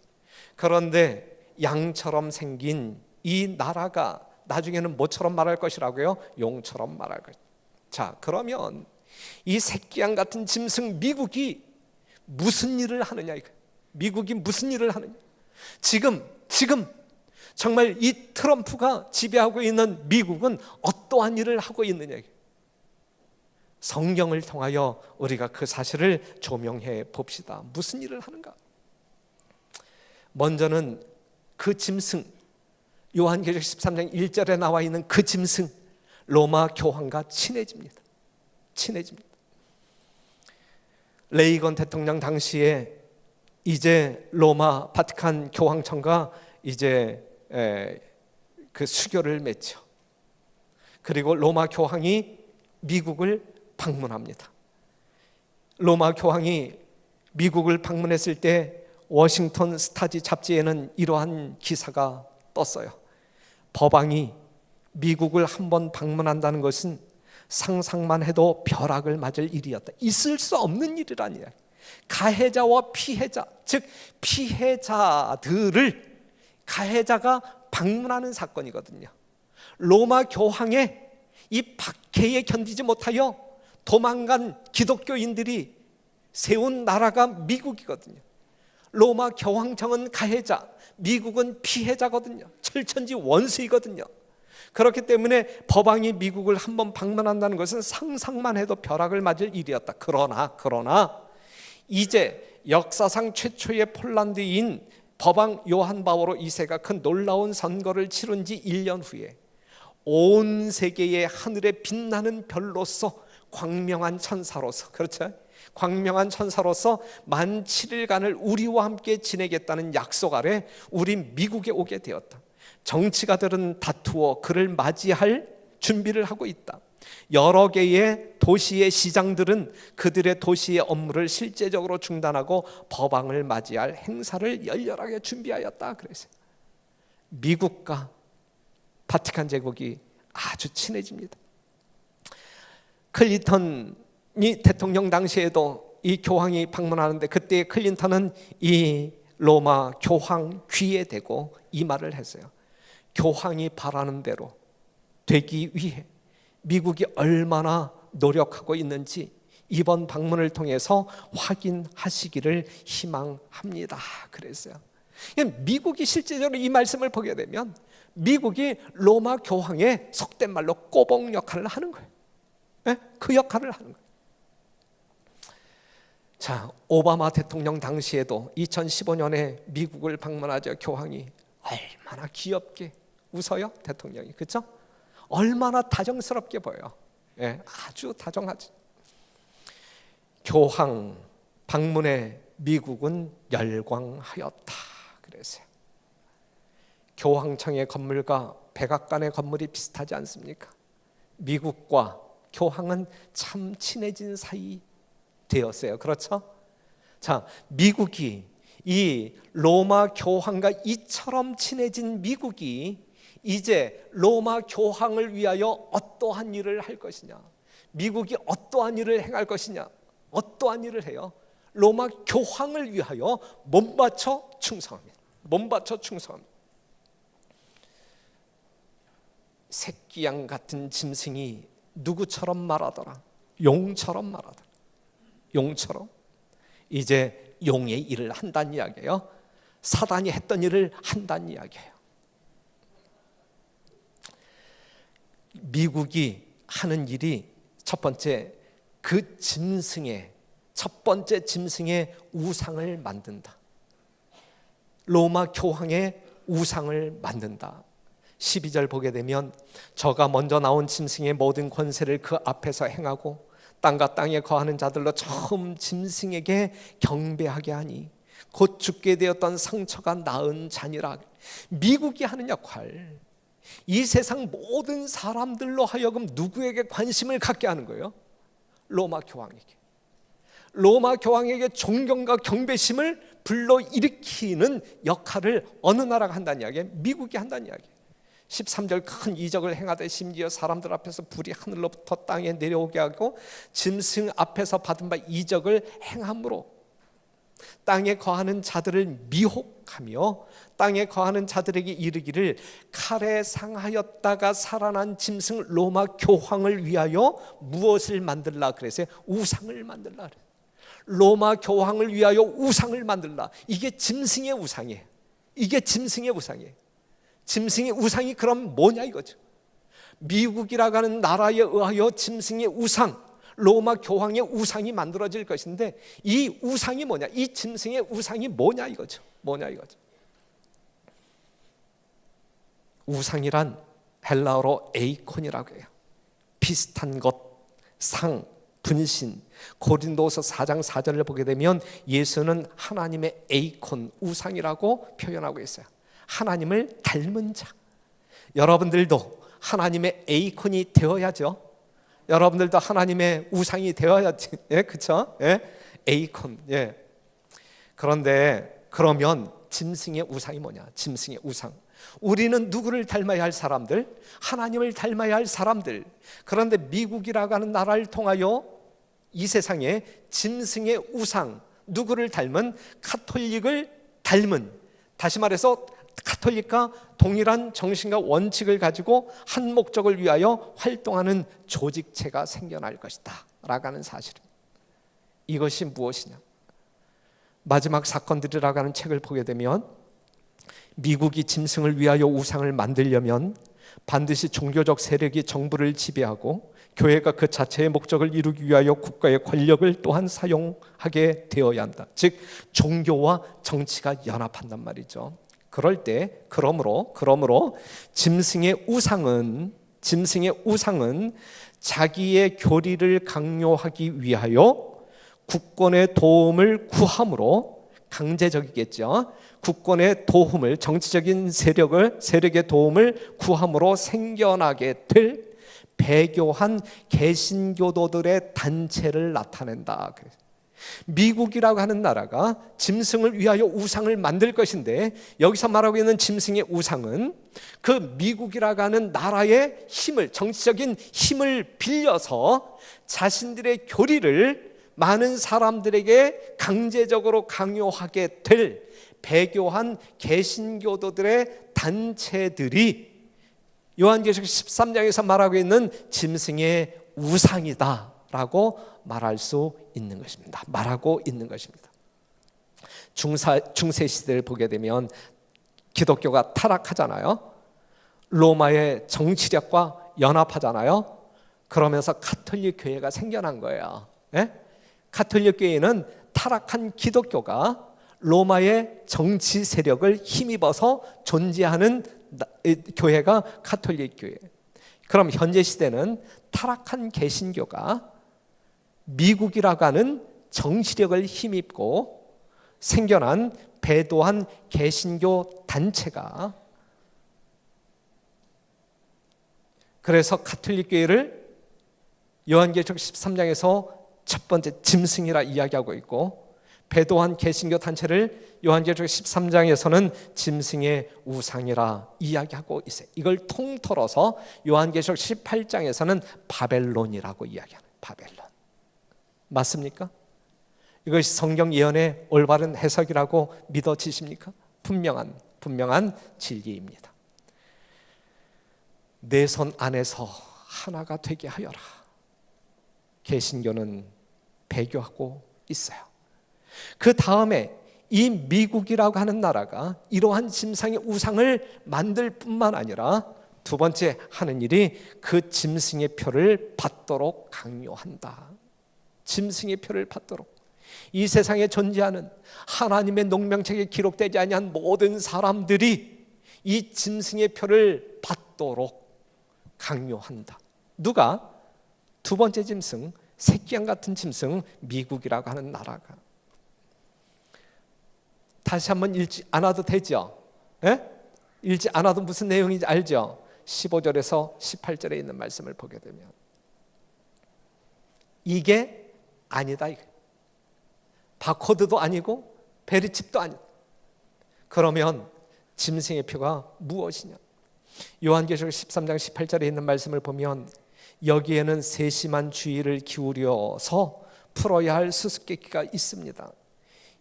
그런데 양처럼 생긴 이 나라가 나중에는 뭐처럼 말할 것이라고요? 용처럼 말할 것. 자, 그러면 이 새끼양 같은 짐승 미국이 무슨 일을 하느냐. 미국이 무슨 일을 하느냐. 지금 정말 이 트럼프가 지배하고 있는 미국은 어떠한 일을 하고 있느냐. 성경을 통하여 우리가 그 사실을 조명해 봅시다. 무슨 일을 하는가? 먼저는 그 짐승, 요한계시록 13장 1절에 나와 있는 그 짐승, 로마 교황과 친해집니다. 레이건 대통령 당시에 이제 로마 바티칸 교황청과 이제 그 수교를 맺죠. 그리고 로마 교황이 미국을 방문합니다. 로마 교황이 미국을 방문했을 때 워싱턴 스타지 잡지에는 이러한 기사가 떴어요. 법왕이 미국을 한번 방문한다는 것은 상상만 해도 벼락을 맞을 일이었다. 있을 수 없는 일이라니. 가해자와 피해자, 즉 피해자들을 가해자가 방문하는 사건이거든요. 로마 교황의 이 박해에 견디지 못하여 도망간 기독교인들이 세운 나라가 미국이거든요. 로마 교황청은 가해자, 미국은 피해자거든요. 철천지 원수이거든요. 그렇기 때문에 법왕이 미국을 한번 방문한다는 것은 상상만 해도 벼락을 맞을 일이었다. 그러나 이제 역사상 최초의 폴란드인 법왕 요한 바오로 2세가 그 놀라운 선거를 치른 지 1년 후에 온 세계의 하늘에 빛나는 별로서 광명한 천사로서, 그렇죠? 광명한 천사로서 만 7일간을 우리와 함께 지내겠다는 약속 아래 우리 미국에 오게 되었다. 정치가들은 다투어 그를 맞이할 준비를 하고 있다. 여러 개의 도시의 시장들은 그들의 도시의 업무를 실제적으로 중단하고 법왕을 맞이할 행사를 열렬하게 준비하였다. 그래서 미국과 바티칸 제국이 아주 친해집니다. 클린턴이 대통령 당시에도 이 교황이 방문하는데, 그때 클린턴은 이 로마 교황 귀에 대고 이 말을 했어요. 교황이 바라는 대로 되기 위해 미국이 얼마나 노력하고 있는지 이번 방문을 통해서 확인하시기를 희망합니다. 그랬어요. 미국이 실제적으로 이 말씀을 보게 되면 미국이 로마 교황의 속된 말로 꼬봉 역할을 하는 거예요. 그 역할을 하는 거예요. 자, 오바마 대통령 당시에도 2015년에 미국을 방문하자 교황이 얼마나 귀엽게 웃어요, 대통령이. 그렇죠? 얼마나 다정스럽게 보여요. 아주 다정하죠. 교황 방문에 미국은 열광하였다. 그랬어요. 교황청의 건물과 백악관의 건물이 비슷하지 않습니까? 미국과 교황은 참 친해진 사이 되었어요. 그렇죠? 자, 미국이 이 로마 교황과 이처럼 친해진 미국이 이제 로마 교황을 위하여 어떠한 일을 할 것이냐, 미국이 어떠한 일을 행할 것이냐, 어떠한 일을 해요? 로마 교황을 위하여 몸바쳐 충성합니다. 몸바쳐 충성합니다. 새끼양 같은 짐승이 누구처럼 말하더라? 용처럼 말하더라. 용처럼. 이제 용의 일을 한다는 이야기예요. 사단이 했던 일을 한다는 이야기예요. 미국이 하는 일이 첫 번째, 그 짐승의 첫 번째 짐승의 우상을 만든다. 로마 교황의 우상을 만든다. 12절 보게 되면 저가 먼저 나온 짐승의 모든 권세를 그 앞에서 행하고 땅과 땅에 거하는 자들로 처음 짐승에게 경배하게 하니 곧 죽게 되었던 상처가 나은 자니라. 미국이 하는 역할, 이 세상 모든 사람들로 하여금 누구에게 관심을 갖게 하는 거예요? 로마 교황에게. 로마 교황에게 존경과 경배심을 불러일으키는 역할을 어느 나라가 한다는 이야기예요? 미국이 한다는 이야기예요. 13절 큰 이적을 행하되 심지어 사람들 앞에서 불이 하늘로부터 땅에 내려오게 하고 짐승 앞에서 받은 바 이적을 행함으로 땅에 거하는 자들을 미혹하며 땅에 거하는 자들에게 이르기를 칼에 상하였다가 살아난 짐승 로마 교황을 위하여 무엇을 만들라 그랬어요? 우상을 만들라 그랬어요. 로마 교황을 위하여 우상을 만들라. 이게 짐승의 우상이에요. 이게 짐승의 우상이에요. 짐승의 우상이 그럼 뭐냐 이거죠. 미국이라고 하는 나라에 의하여 짐승의 우상, 로마 교황의 우상이 만들어질 것인데 이 우상이 뭐냐, 이 짐승의 우상이 뭐냐 이거죠. 뭐냐 이거죠. 우상이란 헬라어로 에이콘이라고 해요. 비슷한 것, 상, 분신. 고린도서 4장 4절을 보게 되면 예수는 하나님의 에이콘, 우상이라고 표현하고 있어요. 하나님을 닮은 자. 여러분들도 하나님의 에이콘이 되어야죠. 여러분들도 하나님의 우상이 되어야지. 예, 그렇죠? 예? 에이콘. 예. 그런데 그러면 짐승의 우상이 뭐냐? 짐승의 우상. 우리는 누구를 닮아야 할 사람들? 하나님을 닮아야 할 사람들. 그런데 미국이라고 하는 나라를 통하여 이 세상에 짐승의 우상, 누구를 닮은? 카톨릭을 닮은, 다시 말해서 카톨릭과 동일한 정신과 원칙을 가지고 한 목적을 위하여 활동하는 조직체가 생겨날 것이다 라고 하는 사실입니다. 이것이 무엇이냐? 마지막 사건들이라고 하는 책을 보게 되면 미국이 짐승을 위하여 우상을 만들려면 반드시 종교적 세력이 정부를 지배하고 교회가 그 자체의 목적을 이루기 위하여 국가의 권력을 또한 사용하게 되어야 한다. 즉 종교와 정치가 연합한단 말이죠. 그럴 때 그러므로 짐승의 우상은 자기의 교리를 강요하기 위하여 국권의 도움을 구함으로, 강제적이겠죠. 국권의 도움을, 정치적인 세력의 도움을 구함으로 생겨나게 될 배교한 개신교도들의 단체를 나타낸다. 미국이라고 하는 나라가 짐승을 위하여 우상을 만들 것인데 여기서 말하고 있는 짐승의 우상은 그 미국이라고 하는 나라의 힘을, 정치적인 힘을 빌려서 자신들의 교리를 많은 사람들에게 강제적으로 강요하게 될 배교한 개신교도들의 단체들이 요한계시록 13장에서 말하고 있는 짐승의 우상이다 라고 말할 수 있는 것입니다. 말하고 있는 것입니다. 중세 시대를 보게 되면 기독교가 타락하잖아요. 로마의 정치력과 연합하잖아요. 그러면서 가톨릭 교회가 생겨난 거예요. 예? 가톨릭 교회는 타락한 기독교가 로마의 정치 세력을 힘입어서 존재하는 교회가 가톨릭 교회. 그럼 현재 시대는 타락한 개신교가 미국이라고 하는 정치력을 힘입고 생겨난 배도한 개신교 단체가 그래서 가톨릭 교회를 요한계시록 13장에서 첫 번째 짐승이라 이야기하고 있고, 배도한 개신교 단체를 요한계시록 13장에서는 짐승의 우상이라 이야기하고 있어요. 이걸 통틀어서 요한계시록 18장에서는 바벨론이라고 이야기하는, 바벨론. 맞습니까? 이것이 성경 예언의 올바른 해석이라고 믿어지십니까? 분명한 진리입니다. 내 손 안에서 하나가 되게 하여라. 개신교는 배교하고 있어요. 그 다음에 이 미국이라고 하는 나라가 이러한 짐승의 우상을 만들 뿐만 아니라 두 번째 하는 일이 그 짐승의 표를 받도록 강요한다. 짐승의 표를 받도록. 이 세상에 존재하는 하나님의 농명책에 기록되지 아니한 모든 사람들이 이 짐승의 표를 받도록 강요한다. 누가? 두 번째 짐승, 새끼양 같은 짐승, 미국이라고 하는 나라가. 다시 한번 읽지 않아도 되죠? 예? 읽지 않아도 무슨 내용인지 알죠? 15절에서 18절에 있는 말씀을 보게 되면 이게 아니다. 바코드도 아니고 베리칩도 아니고. 그러면 짐승의 표가 무엇이냐? 요한계시록 13장 18절에 있는 말씀을 보면 여기에는 세심한 주의를 기울여서 풀어야 할 수수께끼가 있습니다.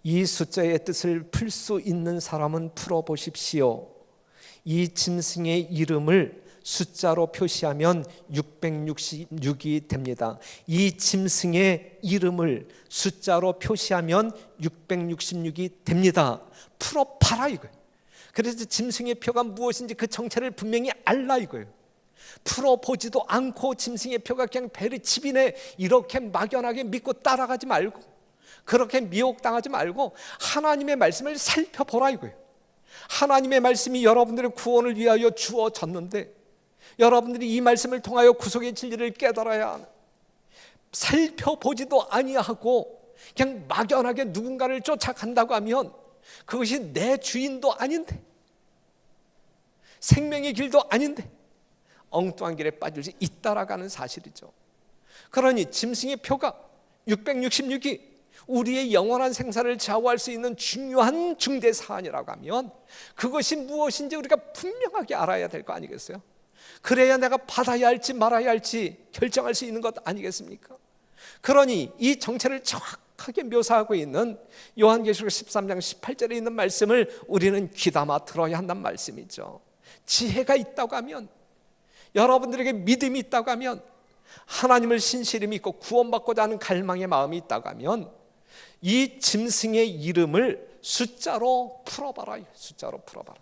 이 숫자의 뜻을 풀 수 있는 사람은 풀어보십시오. 이 짐승의 이름을 숫자로 표시하면 666이 됩니다. 이 짐승의 이름을 숫자로 표시하면 666이 됩니다. 풀어봐라 이거예요. 그래서 짐승의 표가 무엇인지 그 정체를 분명히 알라 이거예요. 풀어보지도 않고 짐승의 표가 그냥 베리칩이네 이렇게 막연하게 믿고 따라가지 말고, 그렇게 미혹당하지 말고 하나님의 말씀을 살펴보라 이거예요. 하나님의 말씀이 여러분들의 구원을 위하여 주어졌는데 여러분들이 이 말씀을 통하여 구속의 진리를 깨달아야 하는, 살펴보지도 아니하고 그냥 막연하게 누군가를 쫓아간다고 하면 그것이 내 주인도 아닌데, 생명의 길도 아닌데 엉뚱한 길에 빠질 수 있다라는 사실이죠. 그러니 짐승의 표가 666이 우리의 영원한 생사를 좌우할 수 있는 중요한 중대 사안이라고 하면 그것이 무엇인지 우리가 분명하게 알아야 될 거 아니겠어요? 그래야 내가 받아야 할지 말아야 할지 결정할 수 있는 것 아니겠습니까? 그러니 이 정체를 정확하게 묘사하고 있는 요한계시록 13장 18절에 있는 말씀을 우리는 귀담아 들어야 한다는 말씀이죠. 지혜가 있다고 하면, 여러분들에게 믿음이 있다고 하면, 하나님을 신실히 믿고 구원받고자 하는 갈망의 마음이 있다고 하면 이 짐승의 이름을 숫자로 풀어봐라. 숫자로 풀어봐라.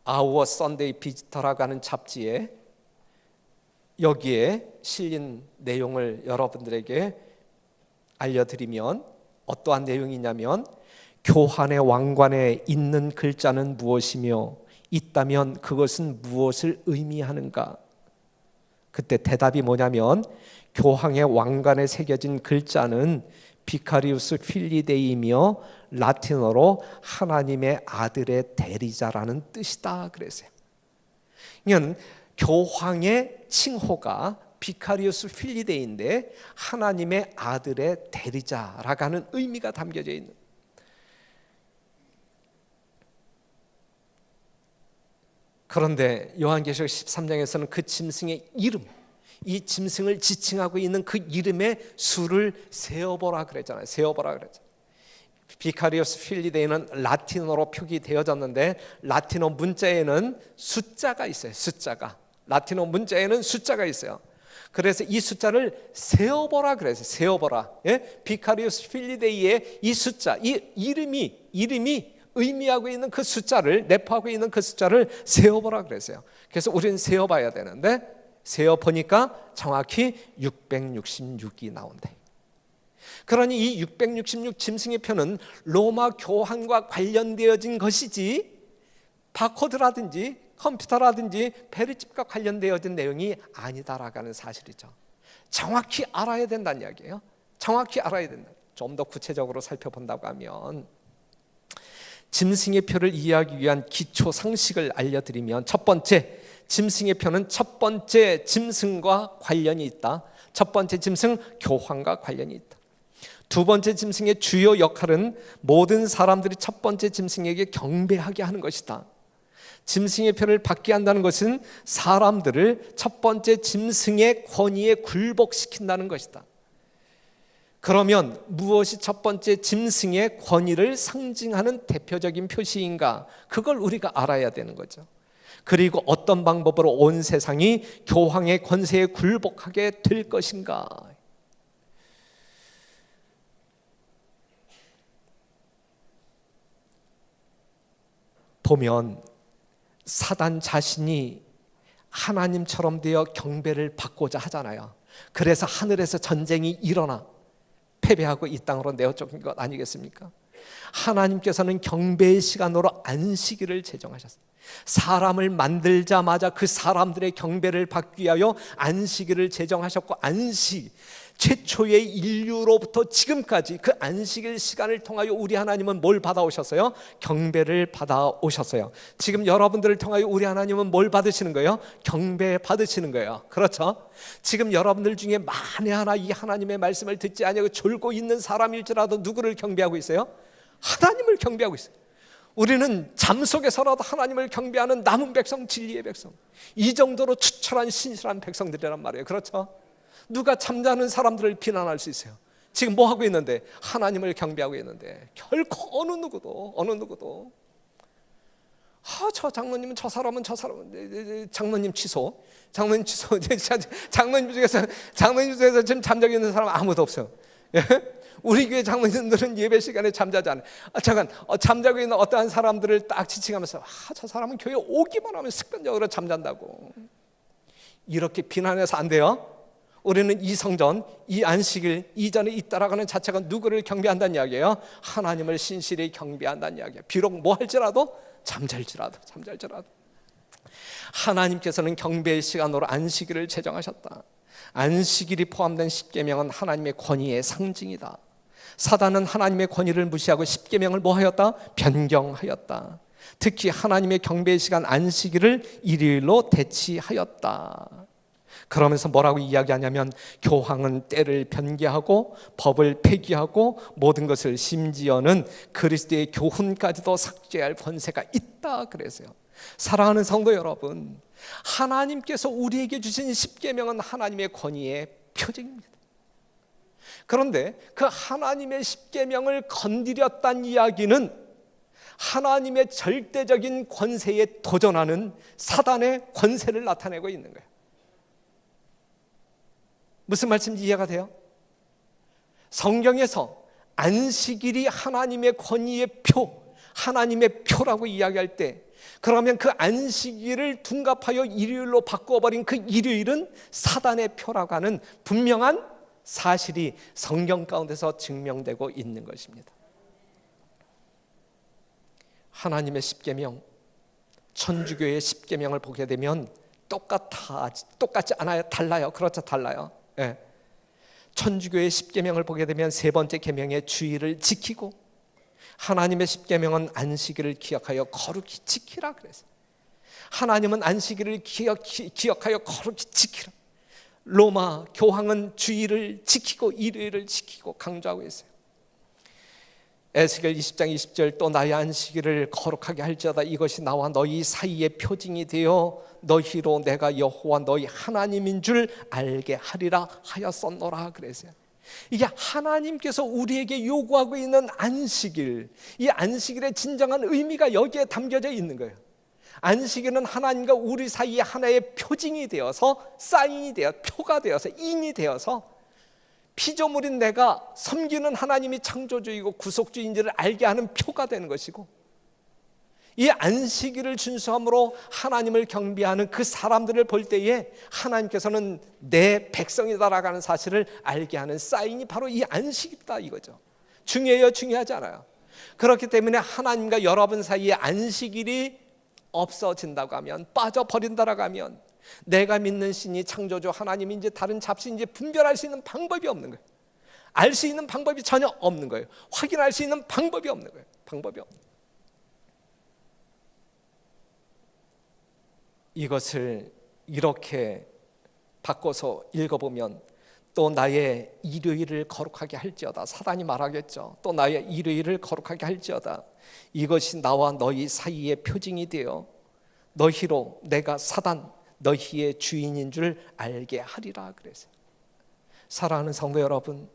Our Sunday Visitor라고 하는 잡지에 여기에 실린 내용을 여러분들에게 알려드리면 어떠한 내용이냐면, 교환의 왕관에 있는 글자는 무엇이며 있다면 그것은 무엇을 의미하는가? 그때 대답이 뭐냐면, 교황의 왕관에 새겨진 글자는 비카리우스 필리데이이며 라틴어로 하나님의 아들의 대리자라는 뜻이다 그랬어요. 그러니까 교황의 칭호가 비카리우스 필리데이인데 하나님의 아들의 대리자라고 하는 의미가 담겨져 있는. 그런데 요한계시록 13장에서는 그 짐승의 이름, 이 짐승을 지칭하고 있는 그 이름의 수를 세어보라 그랬잖아요. 세어보라 그랬잖아요. 비카리우스 필리데이는 라틴어로 표기되어졌는데 라틴어 문자에는 숫자가 있어요. 숫자가, 라틴어 문자에는 숫자가 있어요. 그래서 이 숫자를 세어보라 그래서 세어보라. 예? 비카리우스 필리데이의 이 숫자, 이 이름이 의미하고 있는 그 숫자를, 내포하고 있는 그 숫자를 세어보라 그랬어요. 그래서 우리는 세어봐야 되는데 세어보니까 정확히 666이 나온대. 그러니 이 666 짐승의 표는 로마 교황과 관련되어진 것이지 바코드라든지 컴퓨터라든지 베리칩과 관련되어진 내용이 아니다라는 사실이죠. 정확히 알아야 된다는 이야기예요. 정확히 알아야 된다. 좀 더 구체적으로 살펴본다고 하면, 짐승의 표를 이해하기 위한 기초 상식을 알려드리면, 첫 번째, 짐승의 표는 첫 번째 짐승과 관련이 있다. 첫 번째 짐승 교황과 관련이 있다. 두 번째 짐승의 주요 역할은 모든 사람들이 첫 번째 짐승에게 경배하게 하는 것이다. 짐승의 표를 받게 한다는 것은 사람들을 첫 번째 짐승의 권위에 굴복시킨다는 것이다. 그러면 무엇이 첫 번째 짐승의 권위를 상징하는 대표적인 표시인가? 그걸 우리가 알아야 되는 거죠. 그리고 어떤 방법으로 온 세상이 교황의 권세에 굴복하게 될 것인가? 보면 사단 자신이 하나님처럼 되어 경배를 받고자 하잖아요. 그래서 하늘에서 전쟁이 일어나 패배하고 이 땅으로 내어쫓긴 것 아니겠습니까? 하나님께서는 경배의 시간으로 안식일을 제정하셨어요. 사람을 만들자마자 그 사람들의 경배를 받기 위하여 안식일을 제정하셨고, 안식, 최초의 인류로부터 지금까지 그 안식일 시간을 통하여 우리 하나님은 뭘 받아오셨어요? 경배를 받아오셨어요. 지금 여러분들을 통하여 우리 하나님은 뭘 받으시는 거예요? 경배 받으시는 거예요. 그렇죠? 지금 여러분들 중에 만에 하나 이 하나님의 말씀을 듣지 아니하고 졸고 있는 사람일지라도 누구를 경배하고 있어요? 하나님을 경배하고 있어요. 우리는 잠 속에서라도 하나님을 경배하는 남은 백성, 진리의 백성, 이 정도로 추철한 신실한 백성들이란 말이에요. 그렇죠? 누가 잠자는 사람들을 비난할 수 있어요? 지금 뭐 하고 있는데? 하나님을 경배하고 있는데. 결코 어느 누구도 저 장로님은 저 사람은 장로님 취소. 장로님 중에서 지금 잠자고 있는 사람 아무도 없어요. 우리 교회 장로님들은 예배 시간에 잠자지 않아요. 잠깐 잠자고 있는 어떠한 사람들을 딱 지칭하면서 저 사람은 교회 오기만 하면 습관적으로 잠잔다고, 이렇게 비난해서 안 돼요. 우리는 이 성전, 이 안식일 이전에 있다라는 자체가 누구를 경배한다는 이야기예요? 하나님을 신실히 경배한다는 이야기예요. 비록 뭐 할지라도, 잠잘지라도 하나님께서는 경배의 시간으로 안식일을 제정하셨다. 안식일이 포함된 십계명은 하나님의 권위의 상징이다. 사단은 하나님의 권위를 무시하고 십계명을 뭐 하였다? 변경하였다. 특히 하나님의 경배의 시간 안식일을 일요일로 대치하였다. 그러면서 뭐라고 이야기하냐면, 교황은 때를 변개하고 법을 폐기하고 모든 것을, 심지어는 그리스도의 교훈까지도 삭제할 권세가 있다 그래서요. 사랑하는 성도 여러분, 하나님께서 우리에게 주신 십계명은 하나님의 권위의 표징입니다. 그런데 그 하나님의 십계명을 건드렸다는 이야기는 하나님의 절대적인 권세에 도전하는 사단의 권세를 나타내고 있는 거예요. 무슨 말씀인지 이해가 돼요? 성경에서 안식일이 하나님의 권위의 표, 하나님의 표라고 이야기할 때, 그러면 그 안식일을 둔갑하여 일요일로 바꿔버린 그 일요일은 사단의 표라고 하는 분명한 사실이 성경 가운데서 증명되고 있는 것입니다. 하나님의 십계명, 천주교의 십계명을 보게 되면 똑같지 않아요? 달라요. 그렇죠, 달라요. 예. 천주교의 십계명을 보게 되면 세 번째 계명의 주의를 지키고, 하나님의 십계명은 안식일을 기억하여 거룩히 지키라 그랬어요. 하나님은 안식일을 기억하여 거룩히 지키라. 로마 교황은 주의를 지키고 일요일을 지키고 강조하고 있어요. 에스겔 20장 20절, 또 나의 안식일을 거룩하게 할지어다. 이것이 나와 너희 사이의 표징이 되어 너희로 내가 여호와 너희 하나님인 줄 알게 하리라 하였었노라 그랬어요. 이게 하나님께서 우리에게 요구하고 있는 안식일, 이 안식일의 진정한 의미가 여기에 담겨져 있는 거예요. 안식일은 하나님과 우리 사이에 하나의 표징이 되어서, 사인이 되어, 표가 되어서, 인이 되어서 피조물인 내가 섬기는 하나님이 창조주이고 구속주인지를 알게 하는 표가 되는 것이고, 이 안식일을 준수함으로 하나님을 경배하는 그 사람들을 볼 때에 하나님께서는 내 백성이다라고 하는 사실을 알게 하는 사인이 바로 이 안식이다 이거죠. 중요해요? 중요하지 않아요. 그렇기 때문에 하나님과 여러분 사이에 안식일이 없어진다고 하면, 빠져버린다라고 하면, 내가 믿는 신이 창조주 하나님인지 다른 잡신인지 분별할 수 있는 방법이 없는 거예요. 알 수 있는 방법이 전혀 없는 거예요. 확인할 수 있는 방법이 없는 거예요. 방법이 없는 거예요. 이것을 이렇게 바꿔서 읽어보면 또 나의 일요일을 거룩하게 할지어다. 사단이 말하겠죠. 또 나의 일요일을 거룩하게 할지어다. 이것이 나와 너희 사이의 표징이 되어 너희로 내가 사단 너희의 주인인 줄 알게 하리라. 그래서 사랑하는 성도 여러분,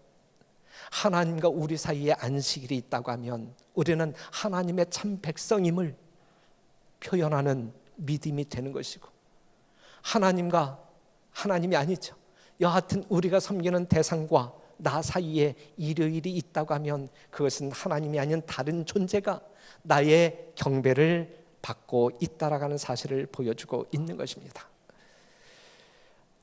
하나님과 우리 사이에 안식일이 있다고 하면 우리는 하나님의 참 백성임을 표현하는 믿음이 되는 것이고, 하나님이 아니죠. 여하튼 우리가 섬기는 대상과 나 사이에 일요일이 있다고 하면 그것은 하나님이 아닌 다른 존재가 나의 경배를 받고 있다라는 사실을 보여주고 있는 것입니다.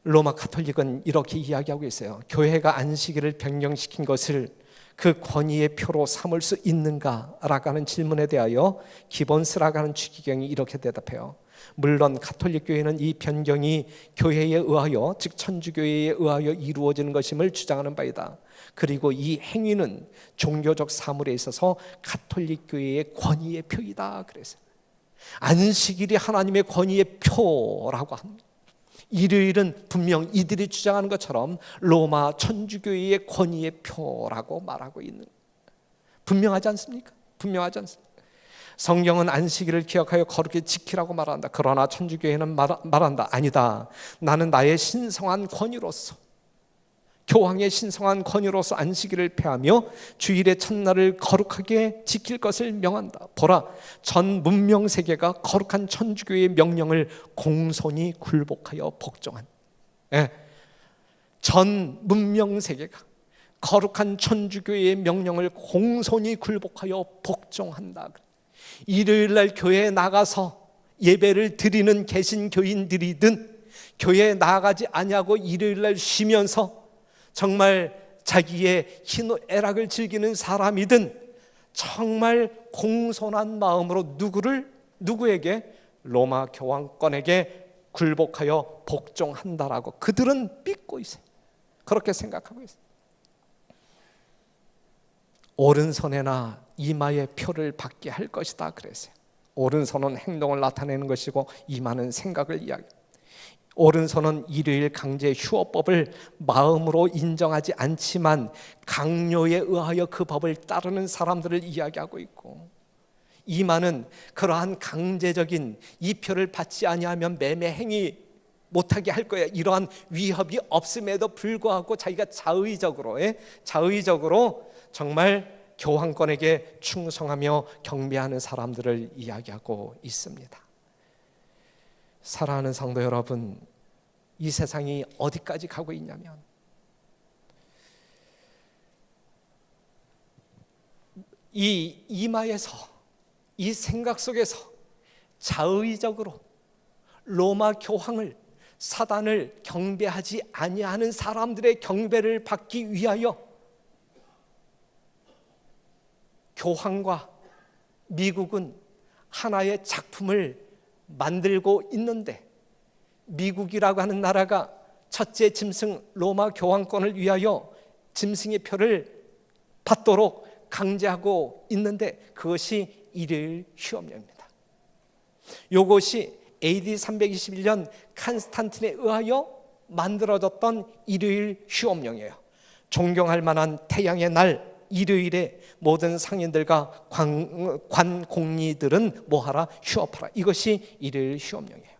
로마 가톨릭은 이렇게 이야기하고 있어요. 교회가 안식일을 변경시킨 것을 그 권위의 표로 삼을 수 있는가라고 하는 질문에 대하여 기본스라고 하는 추기경이 이렇게 대답해요. 물론 가톨릭 교회는 이 변경이 교회에 의하여, 즉 천주교회에 의하여 이루어지는 것임을 주장하는 바이다. 그리고 이 행위는 종교적 사물에 있어서 가톨릭 교회의 권위의 표이다. 그래서 안식일이 하나님의 권위의 표라고 합니다. 일요일은 분명 이들이 주장하는 것처럼 로마 천주교회의 권위의 표라고 말하고 있는, 분명하지 않습니까? 분명하지 않습니까? 성경은 안식일을 기억하여 거룩히 지키라고 말한다. 그러나 천주교회는 말한다. 아니다. 나는 나의 신성한 권위로서, 교황의 신성한 권위로서 안식일을 폐하며 주일의 첫날을 거룩하게 지킬 것을 명한다. 보라, 전 문명 세계가 거룩한 천주교의 명령을 공손히 굴복하여 복종한, 전 문명 세계가 거룩한 천주교의 명령을 공손히 굴복하여 복종한다. 일요일 날 교회에 나가서 예배를 드리는 개신교인들이든 교회에 나가지 아니하고 일요일 날 쉬면서 정말 자기의 희노애락을 즐기는 사람이든 정말 공손한 마음으로 누구에게? 로마 교황권에게 굴복하여 복종한다라고 그들은 믿고 있어요. 그렇게 생각하고 있어요. 오른손에나 이마에 표를 받게 할 것이다 그랬어요. 오른손은 행동을 나타내는 것이고 이마는 생각을 이야기합니다. 오른손은 일요일 강제 휴업법을 마음으로 인정하지 않지만 강요에 의하여 그 법을 따르는 사람들을 이야기하고 있고, 이마는 그러한 강제적인 이 표를 받지 아니하면 매매 행위 못하게 할 거야, 이러한 위협이 없음에도 불구하고 자기가 자의적으로 정말 교황권에게 충성하며 경배하는 사람들을 이야기하고 있습니다. 사랑하는 성도 여러분, 이 세상이 어디까지 가고 있냐면 이 이마에서, 이 생각 속에서 자의적으로 로마 교황을, 사단을 경배하지 아니하는 사람들의 경배를 받기 위하여 교황과 미국은 하나의 작품을 만들고 있는데, 미국이라고 하는 나라가 첫째 짐승 로마 교황권을 위하여 짐승의 표를 받도록 강제하고 있는데 그것이 일요일 휴업령입니다. 이것이 AD 321년 칸스탄틴에 의하여 만들어졌던 일요일 휴업령이에요. 존경할 만한 태양의 날 일요일에 모든 상인들과 관공리들은 뭐하라? 휴업하라. 이것이 일요일 휴업령이에요.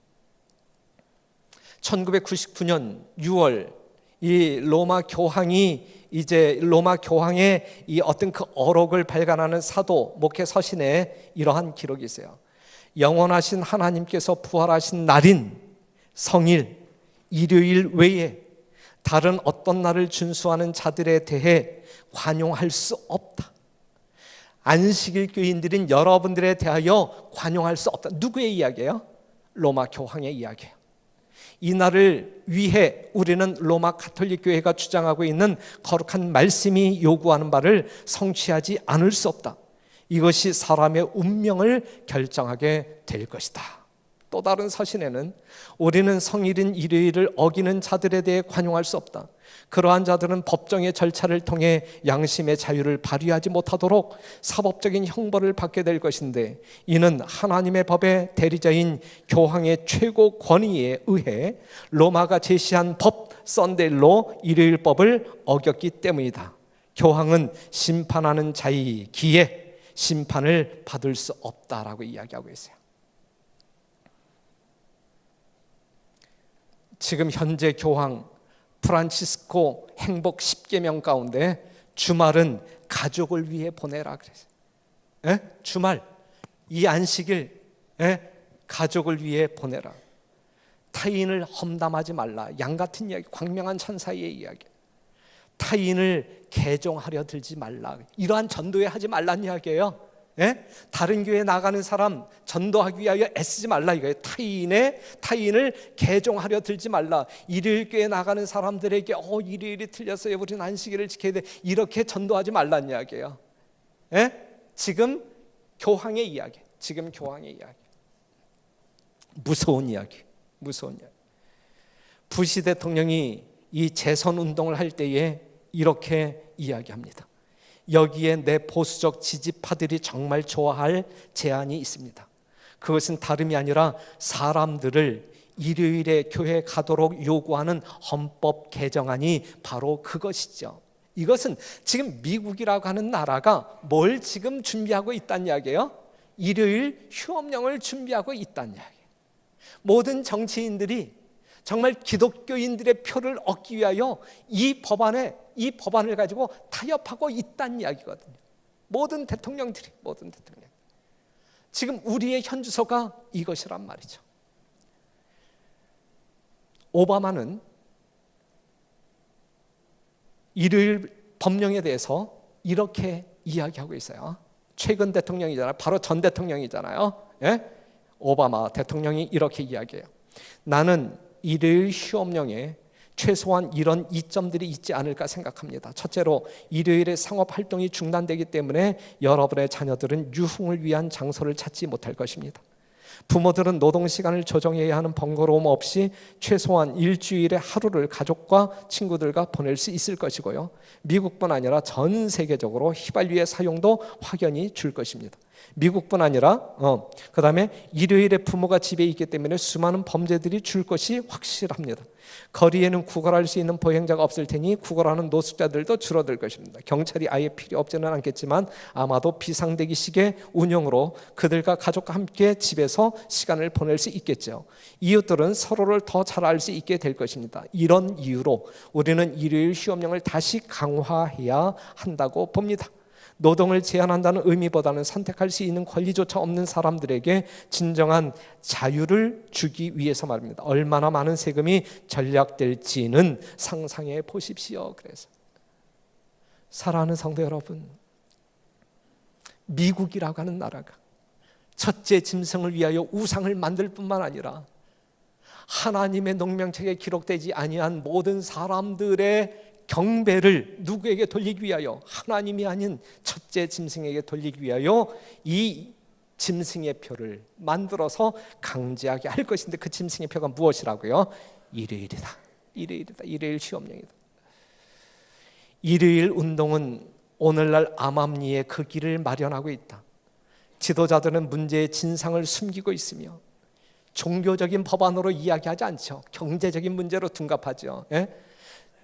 1999년 6월 이 로마 교황의 이 어떤 그 어록을 발간하는 사도 목회 서신에 이러한 기록이 있어요. 영원하신 하나님께서 부활하신 날인 성일, 일요일 외에 다른 어떤 날을 준수하는 자들에 대해 관용할 수 없다. 안식일 교인들인 여러분들에 대하여 관용할 수 없다. 누구의 이야기예요? 로마 교황의 이야기예요. 이 날을 위해 우리는 로마 가톨릭 교회가 주장하고 있는 거룩한 말씀이 요구하는 바를 성취하지 않을 수 없다. 이것이 사람의 운명을 결정하게 될 것이다. 또 다른 서신에는 우리는 성일인 일요일을 어기는 자들에 대해 관용할 수 없다. 그러한 자들은 법정의 절차를 통해 양심의 자유를 발휘하지 못하도록 사법적인 형벌을 받게 될 것인데, 이는 하나님의 법의 대리자인 교황의 최고 권위에 의해 로마가 제시한 법 썬데일로 일요일법을 어겼기 때문이다. 교황은 심판하는 자이기에 심판을 받을 수 없다라고 이야기하고 있어요. 지금 현재 교황 프란치스코 행복 10계명 가운데 주말은 가족을 위해 보내라 그랬어요. 주말, 이 안식일 가족을 위해 보내라. 타인을 험담하지 말라. 양 같은 이야기, 광명한 천사의 이야기. 타인을 개종하려 들지 말라. 이러한 전도에 하지 말라는 이야기예요. 다른 교회에 나가는 사람 전도하기 위하여 애쓰지 말라 이거예요. 타인을 개종하려 들지 말라. 일요일 교회에 나가는 사람들에게 일요일이 틀렸어요, 우리는 안식일을 지켜야 돼, 이렇게 전도하지 말라는 이야기예요. 지금 교황의 이야기, 무서운 이야기. 부시 대통령이 이 재선 운동을 할 때에 이렇게 이야기합니다. 여기에 내 보수적 지지파들이 정말 좋아할 제안이 있습니다. 그것은 다름이 아니라 사람들을 일요일에 교회에 가도록 요구하는 헌법 개정안이 바로 그것이죠. 이것은 지금 미국이라고 하는 나라가 뭘 지금 준비하고 있다는 이야기예요? 일요일 휴업령을 준비하고 있다는 이야기예요. 모든 정치인들이 정말 기독교인들의 표를 얻기 위하여 이 법안을 가지고 타협하고 있다는 이야기거든요. 모든 대통령들이. 지금 우리의 현주소가 이것이란 말이죠. 오바마는 일요일 법령에 대해서 이렇게 이야기하고 있어요. 최근 대통령이잖아요. 바로 전 대통령이잖아요. 오바마 대통령이 이렇게 이야기해요. 나는 일요일 휴업령에 최소한 이런 이점들이 있지 않을까 생각합니다. 첫째로, 일요일에 상업활동이 중단되기 때문에 여러분의 자녀들은 유흥을 위한 장소를 찾지 못할 것입니다. 부모들은 노동시간을 조정해야 하는 번거로움 없이 최소한 일주일에 하루를 가족과 친구들과 보낼 수 있을 것이고요. 미국뿐 아니라 전 세계적으로 휘발유의 사용도 확연히 줄 것입니다. 미국뿐 아니라 그 다음에 일요일에 부모가 집에 있기 때문에 수많은 범죄들이 줄 것이 확실합니다. 거리에는 구걸할 수 있는 보행자가 없을 테니 구걸하는 노숙자들도 줄어들 것입니다. 경찰이 아예 필요 없지는 않겠지만 아마도 비상대기식의 운영으로 그들과 가족과 함께 집에서 시간을 보낼 수 있겠죠. 이웃들은 서로를 더 잘 알 수 있게 될 것입니다. 이런 이유로 우리는 일요일 휴업령을 다시 강화해야 한다고 봅니다. 노동을 제한한다는 의미보다는 선택할 수 있는 권리조차 없는 사람들에게 진정한 자유를 주기 위해서 말입니다. 얼마나 많은 세금이 절약될지는 상상해 보십시오. 그래서 사랑하는 성도 여러분, 미국이라고 하는 나라가 첫째 짐승을 위하여 우상을 만들 뿐만 아니라 하나님의 농명책에 기록되지 아니한 모든 사람들의 경배를 누구에게 돌리기 위하여, 하나님이 아닌 첫째 짐승에게 돌리기 위하여 이 짐승의 표를 만들어서 강제하게 할 것인데, 그 짐승의 표가 무엇이라고요? 일요일이다. 일요일 휴업령이다. 일요일 운동은 오늘날 암암리에 그 길을 마련하고 있다. 지도자들은 문제의 진상을 숨기고 있으며 종교적인 법안으로 이야기하지 않죠. 경제적인 문제로 둔갑하죠.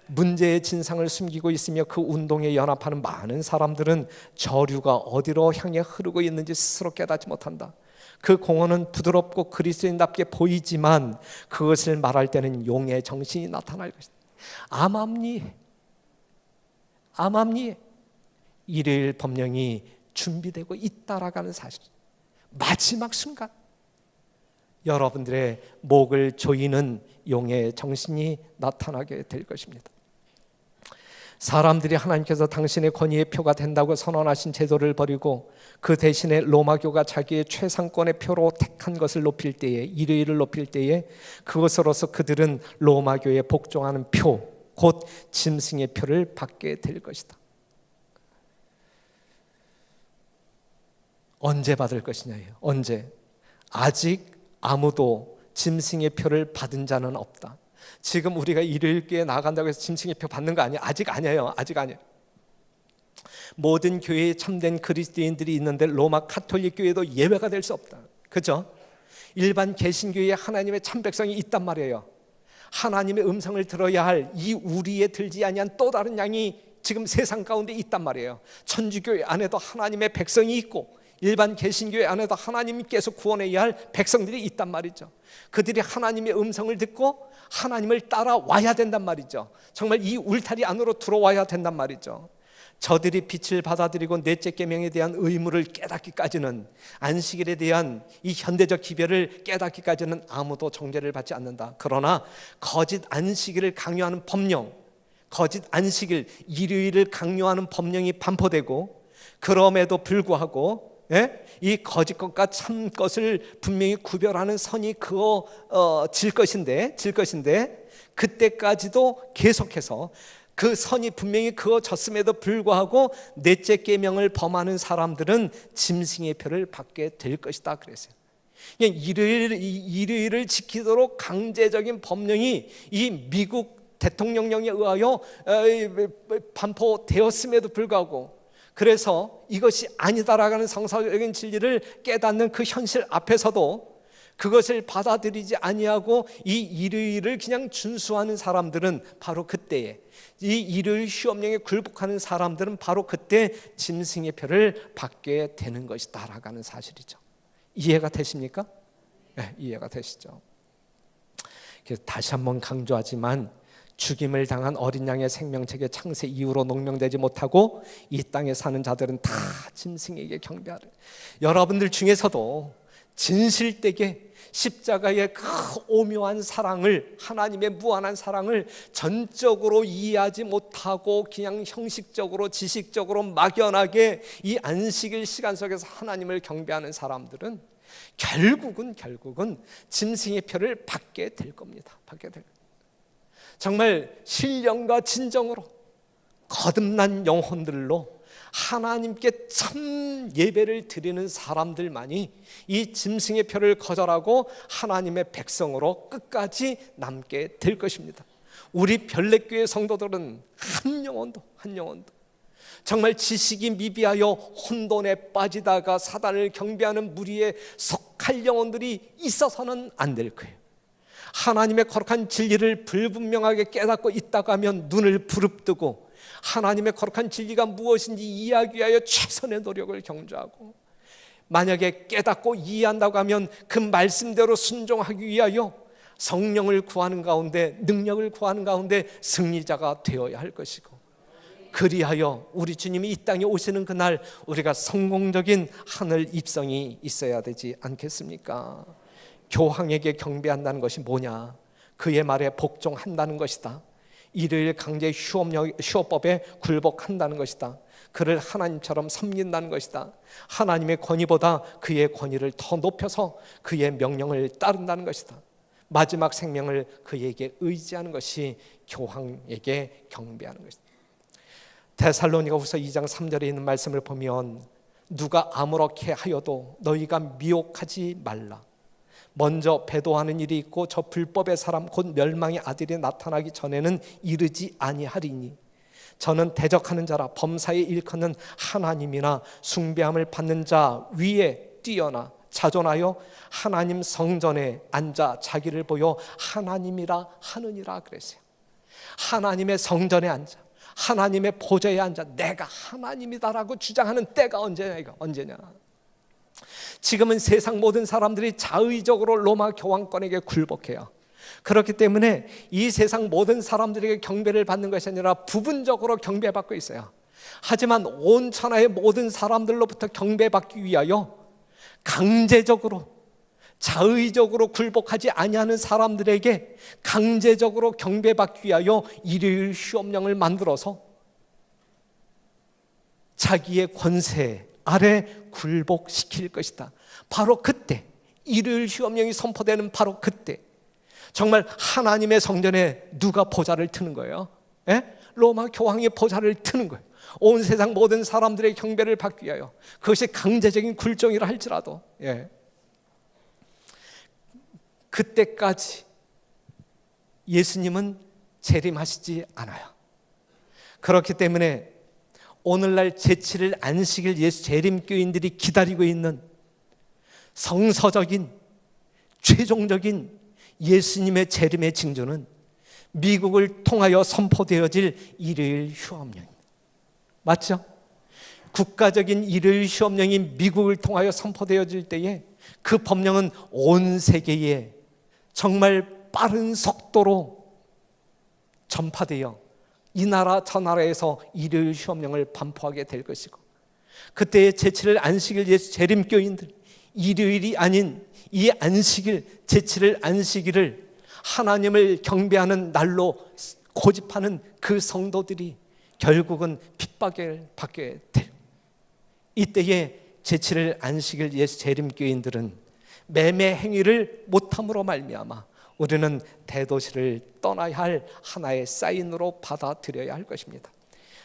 문제의 진상을 숨기고 있으며 그 운동에 연합하는 많은 사람들은 저류가 어디로 향해 흐르고 있는지 스스로 깨닫지 못한다. 그 공허는 부드럽고 그리스도인답게 보이지만 그것을 말할 때는 용의 정신이 나타날 것이다. 암암리에 일요일 법령이 준비되고 있다라는 사실, 마지막 순간 여러분들의 목을 조이는 용의 정신이 나타나게 될 것입니다. 사람들이 하나님께서 당신의 권위의 표가 된다고 선언하신 제도를 버리고 그 대신에 로마교가 자기의 최상권의 표로 택한 것을 높일 때에, 일요일을 높일 때에 그것으로서 그들은 로마교에 복종하는 표, 곧 짐승의 표를 받게 될 것이다. 언제 받을 것이냐예요. 언제? 아직 아무도 짐승의 표를 받은 자는 없다. 지금 우리가 일요일교회 나간다고 해서 짐승의 표 받는 거 아니에요. 아직 아니에요. 모든 교회에 참된 그리스도인들이 있는데 로마 가톨릭 교회도 예외가 될 수 없다. 그죠? 일반 개신교회에 하나님의 참 백성이 있단 말이에요. 하나님의 음성을 들어야 할 이 우리에 들지 아니한 또 다른 양이 지금 세상 가운데 있단 말이에요. 천주교회 안에도 하나님의 백성이 있고 일반 개신교회 안에도 하나님께서 구원해야 할 백성들이 있단 말이죠. 그들이 하나님의 음성을 듣고 하나님을 따라와야 된단 말이죠. 정말 이 울타리 안으로 들어와야 된단 말이죠. 저들이 빛을 받아들이고 넷째 계명에 대한 의무를 깨닫기까지는, 안식일에 대한 이 현대적 기별을 깨닫기까지는 아무도 정죄를 받지 않는다. 그러나 거짓 안식일을 강요하는 법령, 거짓 안식일, 일요일을 강요하는 법령이 반포되고, 그럼에도 불구하고 이 거짓 것과 참 것을 분명히 구별하는 선이 질 것인데 그때까지도 계속해서 그 선이 분명히 그어졌음에도 불구하고 넷째 계명을 범하는 사람들은 짐승의 표를 받게 될 것이다 그랬어요. 일요일을 지키도록 강제적인 법령이 이 미국 대통령령에 의하여 반포되었음에도 불구하고, 그래서 이것이 아니다라는 성서적인 진리를 깨닫는 그 현실 앞에서도 그것을 받아들이지 아니하고 이 일요일을 그냥 준수하는 사람들은 바로 그때에, 이 일요일 휴업령에 굴복하는 사람들은 바로 그때 짐승의 표를 받게 되는 것이다 라는 사실이죠. 이해가 되십니까? 네, 이해가 되시죠? 그래서 다시 한번 강조하지만, 죽임을 당한 어린 양의 생명책의 창세 이후로 농명되지 못하고 이 땅에 사는 자들은 다 짐승에게 경배하는, 여러분들 중에서도 진실되게 십자가의 그 오묘한 사랑을, 하나님의 무한한 사랑을 전적으로 이해하지 못하고 그냥 형식적으로 지식적으로 막연하게 이 안식일 시간 속에서 하나님을 경배하는 사람들은 결국은 짐승의 표를 받게 될 겁니다. 정말 신령과 진정으로 거듭난 영혼들로 하나님께 참 예배를 드리는 사람들만이 이 짐승의 표를 거절하고 하나님의 백성으로 끝까지 남게 될 것입니다. 우리 별내교회 성도들은 한 영혼도 정말 지식이 미비하여 혼돈에 빠지다가 사단을 경배하는 무리에 속할 영혼들이 있어서는 안 될 거예요. 하나님의 거룩한 진리를 불분명하게 깨닫고 있다고 하면 눈을 부릅뜨고 하나님의 거룩한 진리가 무엇인지 이해하기 위하여 최선의 노력을 경주하고, 만약에 깨닫고 이해한다고 하면 그 말씀대로 순종하기 위하여 성령을 구하는 가운데, 능력을 구하는 가운데 승리자가 되어야 할 것이고, 그리하여 우리 주님이 이 땅에 오시는 그날 우리가 성공적인 하늘 입성이 있어야 되지 않겠습니까? 교황에게 경배한다는 것이 뭐냐? 그의 말에 복종한다는 것이다. 일요일 강제 휴업법에 굴복한다는 것이다. 그를 하나님처럼 섬긴다는 것이다. 하나님의 권위보다 그의 권위를 더 높여서 그의 명령을 따른다는 것이다. 마지막 생명을 그에게 의지하는 것이 교황에게 경배하는 것이다. 데살로니가후서 2장 3절에 있는 말씀을 보면, 누가 아무렇게 하여도 너희가 미혹하지 말라. 먼저 배도하는 일이 있고 저 불법의 사람 곧 멸망의 아들이 나타나기 전에는 이르지 아니하리니, 저는 대적하는 자라 범사에 일컫는 하나님이나 숭배함을 받는 자 위에 뛰어나 자존하여 하나님 성전에 앉아 자기를 보여 하나님이라 하느니라 그랬어요. 하나님의 성전에 앉아, 하나님의 보좌에 앉아 내가 하나님이다라고 주장하는 때가 언제냐? 지금은 세상 모든 사람들이 자의적으로 로마 교황권에게 굴복해요. 그렇기 때문에 이 세상 모든 사람들에게 경배를 받는 것이 아니라 부분적으로 경배받고 있어요. 하지만 온 천하의 모든 사람들로부터 경배받기 위하여 강제적으로, 자의적으로 굴복하지 아니하는 사람들에게 강제적으로 경배받기 위하여 일요일 휴업령을 만들어서 자기의 권세 아래 굴복시킬 것이다. 바로 그때, 일요일 휴업령이 선포되는 바로 그때 정말 하나님의 성전에 누가 보좌를 트는 거예요? 로마 교황이 보좌를 트는 거예요. 온 세상 모든 사람들의 경배를 받기 위하여. 그것이 강제적인 굴종이라 할지라도. 그때까지 예수님은 재림하시지 않아요. 그렇기 때문에 오늘날 제7일 안식일 예수 재림교인들이 기다리고 있는 성서적인 최종적인 예수님의 재림의 징조는 미국을 통하여 선포되어질 일요일 휴업령입니다. 맞죠? 국가적인 일요일 휴업령이 미국을 통하여 선포되어질 때에 그 법령은 온 세계에 정말 빠른 속도로 전파되어 이 나라 저 나라에서 일요일 휴업령을 반포하게 될 것이고, 그때의 제7일 안식일 예수 재림교인들, 일요일이 아닌 이 안식일, 제7일 안식일을 하나님을 경배하는 날로 고집하는 그 성도들이 결국은 핍박을 받게 될, 이때에 제7일 안식일 예수 재림교인들은 매매 행위를 못함으로 말미암아 우리는 대도시를 떠나야 할 하나의 사인으로 받아들여야 할 것입니다.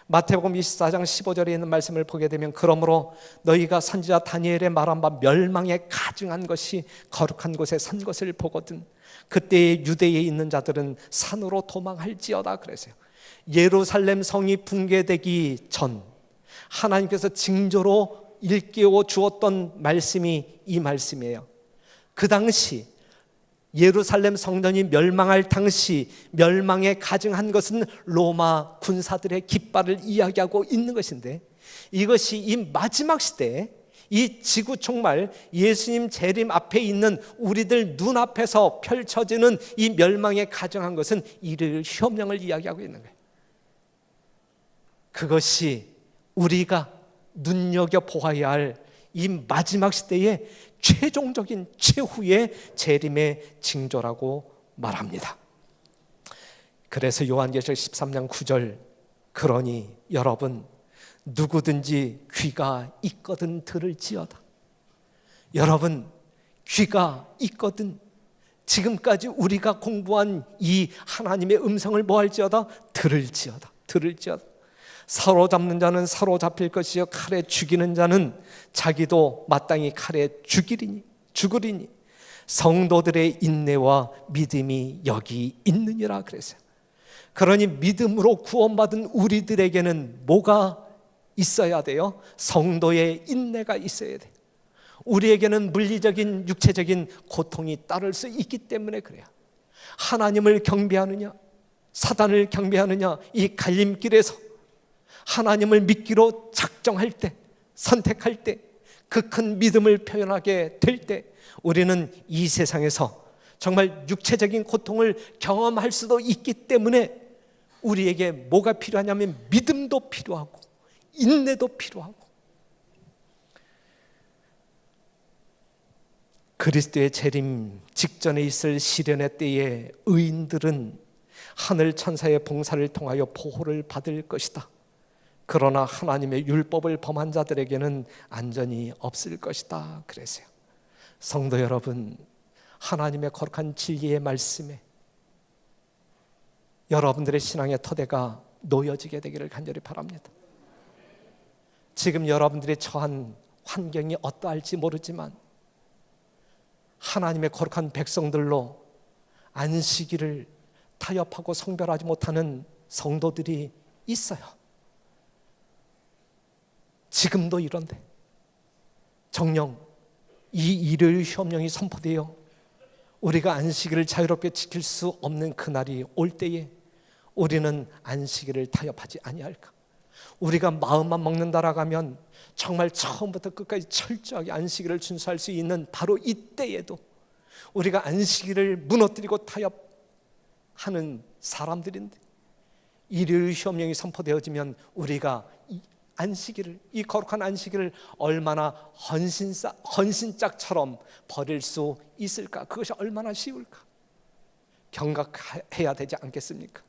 마태복음 24장 15절에 있는 말씀을 보게 되면, 그러므로 너희가 선지자 다니엘의 말한 바 멸망에 가증한 것이 거룩한 곳에 선 것을 보거든 그때의 유대에 있는 자들은 산으로 도망할지어다 그랬어요. 예루살렘 성이 붕괴되기 전 하나님께서 징조로 일깨워 주었던 말씀이 이 말씀이에요. 그 당시 예루살렘 성전이 멸망할 당시 멸망에 가증한 것은 로마 군사들의 깃발을 이야기하고 있는 것인데, 이것이 이 마지막 시대에 이 지구 총말 예수님 재림 앞에 있는 우리들 눈앞에서 펼쳐지는 이 멸망에 가증한 것은 일요일 휴업령을 이야기하고 있는 거예요. 그것이 우리가 눈여겨보아야 할 이 마지막 시대의 최종적인 최후의 재림의 징조라고 말합니다. 그래서 요한계시록 13장 9절, 그러니 여러분 누구든지 귀가 있거든 들을지어다. 여러분 귀가 있거든, 지금까지 우리가 공부한 이 하나님의 음성을 뭐할지어다? 들을지어다. 사로잡는 자는 사로잡힐 것이요 칼에 죽이는 자는 자기도 마땅히 칼에 죽으리니 성도들의 인내와 믿음이 여기 있느니라 그랬어요. 그러니 믿음으로 구원받은 우리들에게는 뭐가 있어야 돼요? 성도의 인내가 있어야 돼요. 우리에게는 물리적인 육체적인 고통이 따를 수 있기 때문에 그래요. 하나님을 경배하느냐 사단을 경배하느냐, 이 갈림길에서 하나님을 믿기로 작정할 때, 선택할 때, 그 큰 믿음을 표현하게 될 때 우리는 이 세상에서 정말 육체적인 고통을 경험할 수도 있기 때문에 우리에게 뭐가 필요하냐면 믿음도 필요하고 인내도 필요하고, 그리스도의 재림 직전에 있을 시련의 때에 의인들은 하늘 천사의 봉사를 통하여 보호를 받을 것이다. 그러나 하나님의 율법을 범한 자들에게는 안전이 없을 것이다 그랬어요. 성도 여러분, 하나님의 거룩한 진리의 말씀에 여러분들의 신앙의 토대가 놓여지게 되기를 간절히 바랍니다. 지금 여러분들이 처한 환경이 어떠할지 모르지만 하나님의 거룩한 백성들로 안식일을 타협하고 성별하지 못하는 성도들이 있어요. 지금도 이런데 정녕 이 일요일 휴업령이 선포되어 우리가 안식일을 자유롭게 지킬 수 없는 그날이 올 때에 우리는 안식일을 타협하지 아니할까? 우리가 마음만 먹는다라고 하면 정말 처음부터 끝까지 철저하게 안식일을 준수할 수 있는 바로 이때에도 우리가 안식일을 무너뜨리고 타협하는 사람들인데, 일요일 휴업령이 선포되어지면 우리가 이 거룩한 안식일을 얼마나 헌신짝처럼 버릴 수 있을까? 그것이 얼마나 쉬울까? 경각해야 되지 않겠습니까?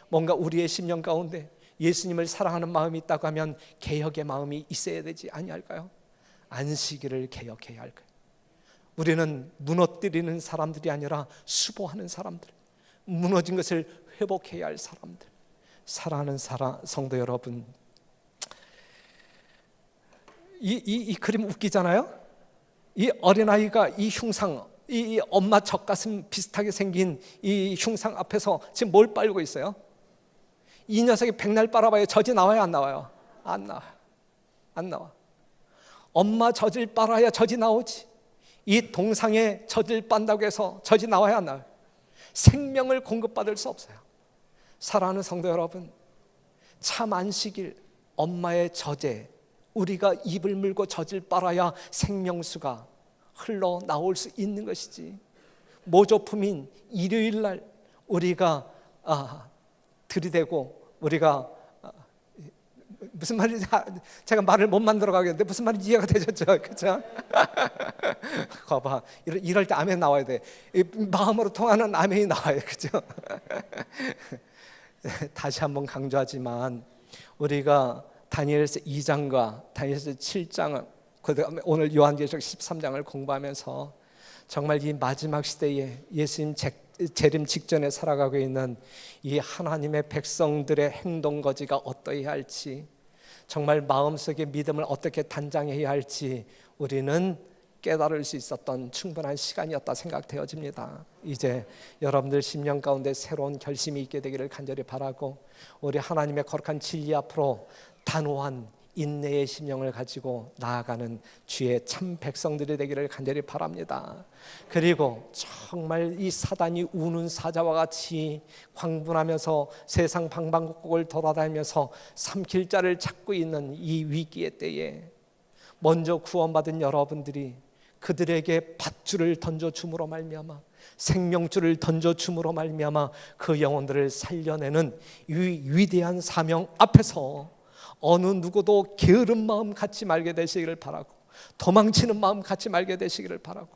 뭔가 우리의 심령 가운데 예수님을 사랑하는 마음이 있다고 하면 개혁의 마음이 있어야 되지 아니할까요? 안식일을 개혁해야 할까요? 우리는 무너뜨리는 사람들이 아니라 수보하는 사람들, 무너진 것을 회복해야 할 사람들. 사랑하는 성도 여러분, 이 그림 웃기잖아요? 이 어린아이가 이 흉상, 이 엄마 젖가슴 비슷하게 생긴 이 흉상 앞에서 지금 뭘 빨고 있어요? 이 녀석이 백날 빨아봐야 젖이 나와요, 안 나와요? 안 나와요. 안 나와. 엄마 젖을 빨아야 젖이 나오지. 이 동상에 젖을 빤다고 해서 젖이 나와야 안 나와요? 생명을 공급받을 수 없어요. 사랑하는 성도 여러분, 참 안식일 엄마의 젖에 우리가 입을 물고 젖을 빨아야 생명수가 흘러나올 수 있는 것이지, 모조품인 일요일 날 우리가 들이대고 우리가 무슨 말인지 제가 말을 못 만들어 가겠는데 무슨 말인지 이해가 되셨죠? 그렇죠? 거봐, 이럴 때 아멘 나와야 돼. 마음으로 통하는 아멘이 나와요. 그렇죠? 다시 한번 강조하지만 우리가 다니엘서 2장과 다니엘서 7장을, 그다음에 오늘 요한계시록 13장을 공부하면서 정말 이 마지막 시대에 예수님 재림 직전에 살아가고 있는 이 하나님의 백성들의 행동 거지가 어떠해야 할지, 정말 마음속에 믿음을 어떻게 단장해야 할지 우리는 깨달을 수 있었던 충분한 시간이었다 생각되어집니다. 이제 여러분들 10년 가운데 새로운 결심이 있게 되기를 간절히 바라고, 우리 하나님의 거룩한 진리 앞으로 단호한 인내의 심령을 가지고 나아가는 주의 참 백성들이 되기를 간절히 바랍니다. 그리고 정말 이 사단이 우는 사자와 같이 광분하면서 세상 방방곡곡을 돌아다니면서 삼킬 자를 찾고 있는 이 위기의 때에 먼저 구원받은 여러분들이 그들에게 밧줄을 던져줌으로 말미암아, 생명줄을 던져줌으로 말미암아 그 영혼들을 살려내는 이 위대한 사명 앞에서 어느 누구도 게으른 마음 갖지 말게 되시기를 바라고, 도망치는 마음 갖지 말게 되시기를 바라고,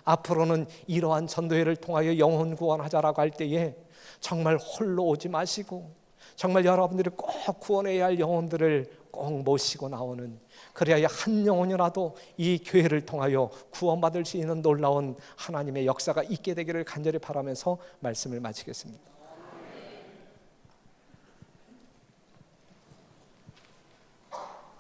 앞으로는 이러한 전도회를 통하여 영혼 구원하자라고 할 때에 정말 홀로 오지 마시고 정말 여러분들이 꼭 구원해야 할 영혼들을 꼭 모시고 나오는, 그래야 한 영혼이라도 이 교회를 통하여 구원받을 수 있는 놀라운 하나님의 역사가 있게 되기를 간절히 바라면서 말씀을 마치겠습니다.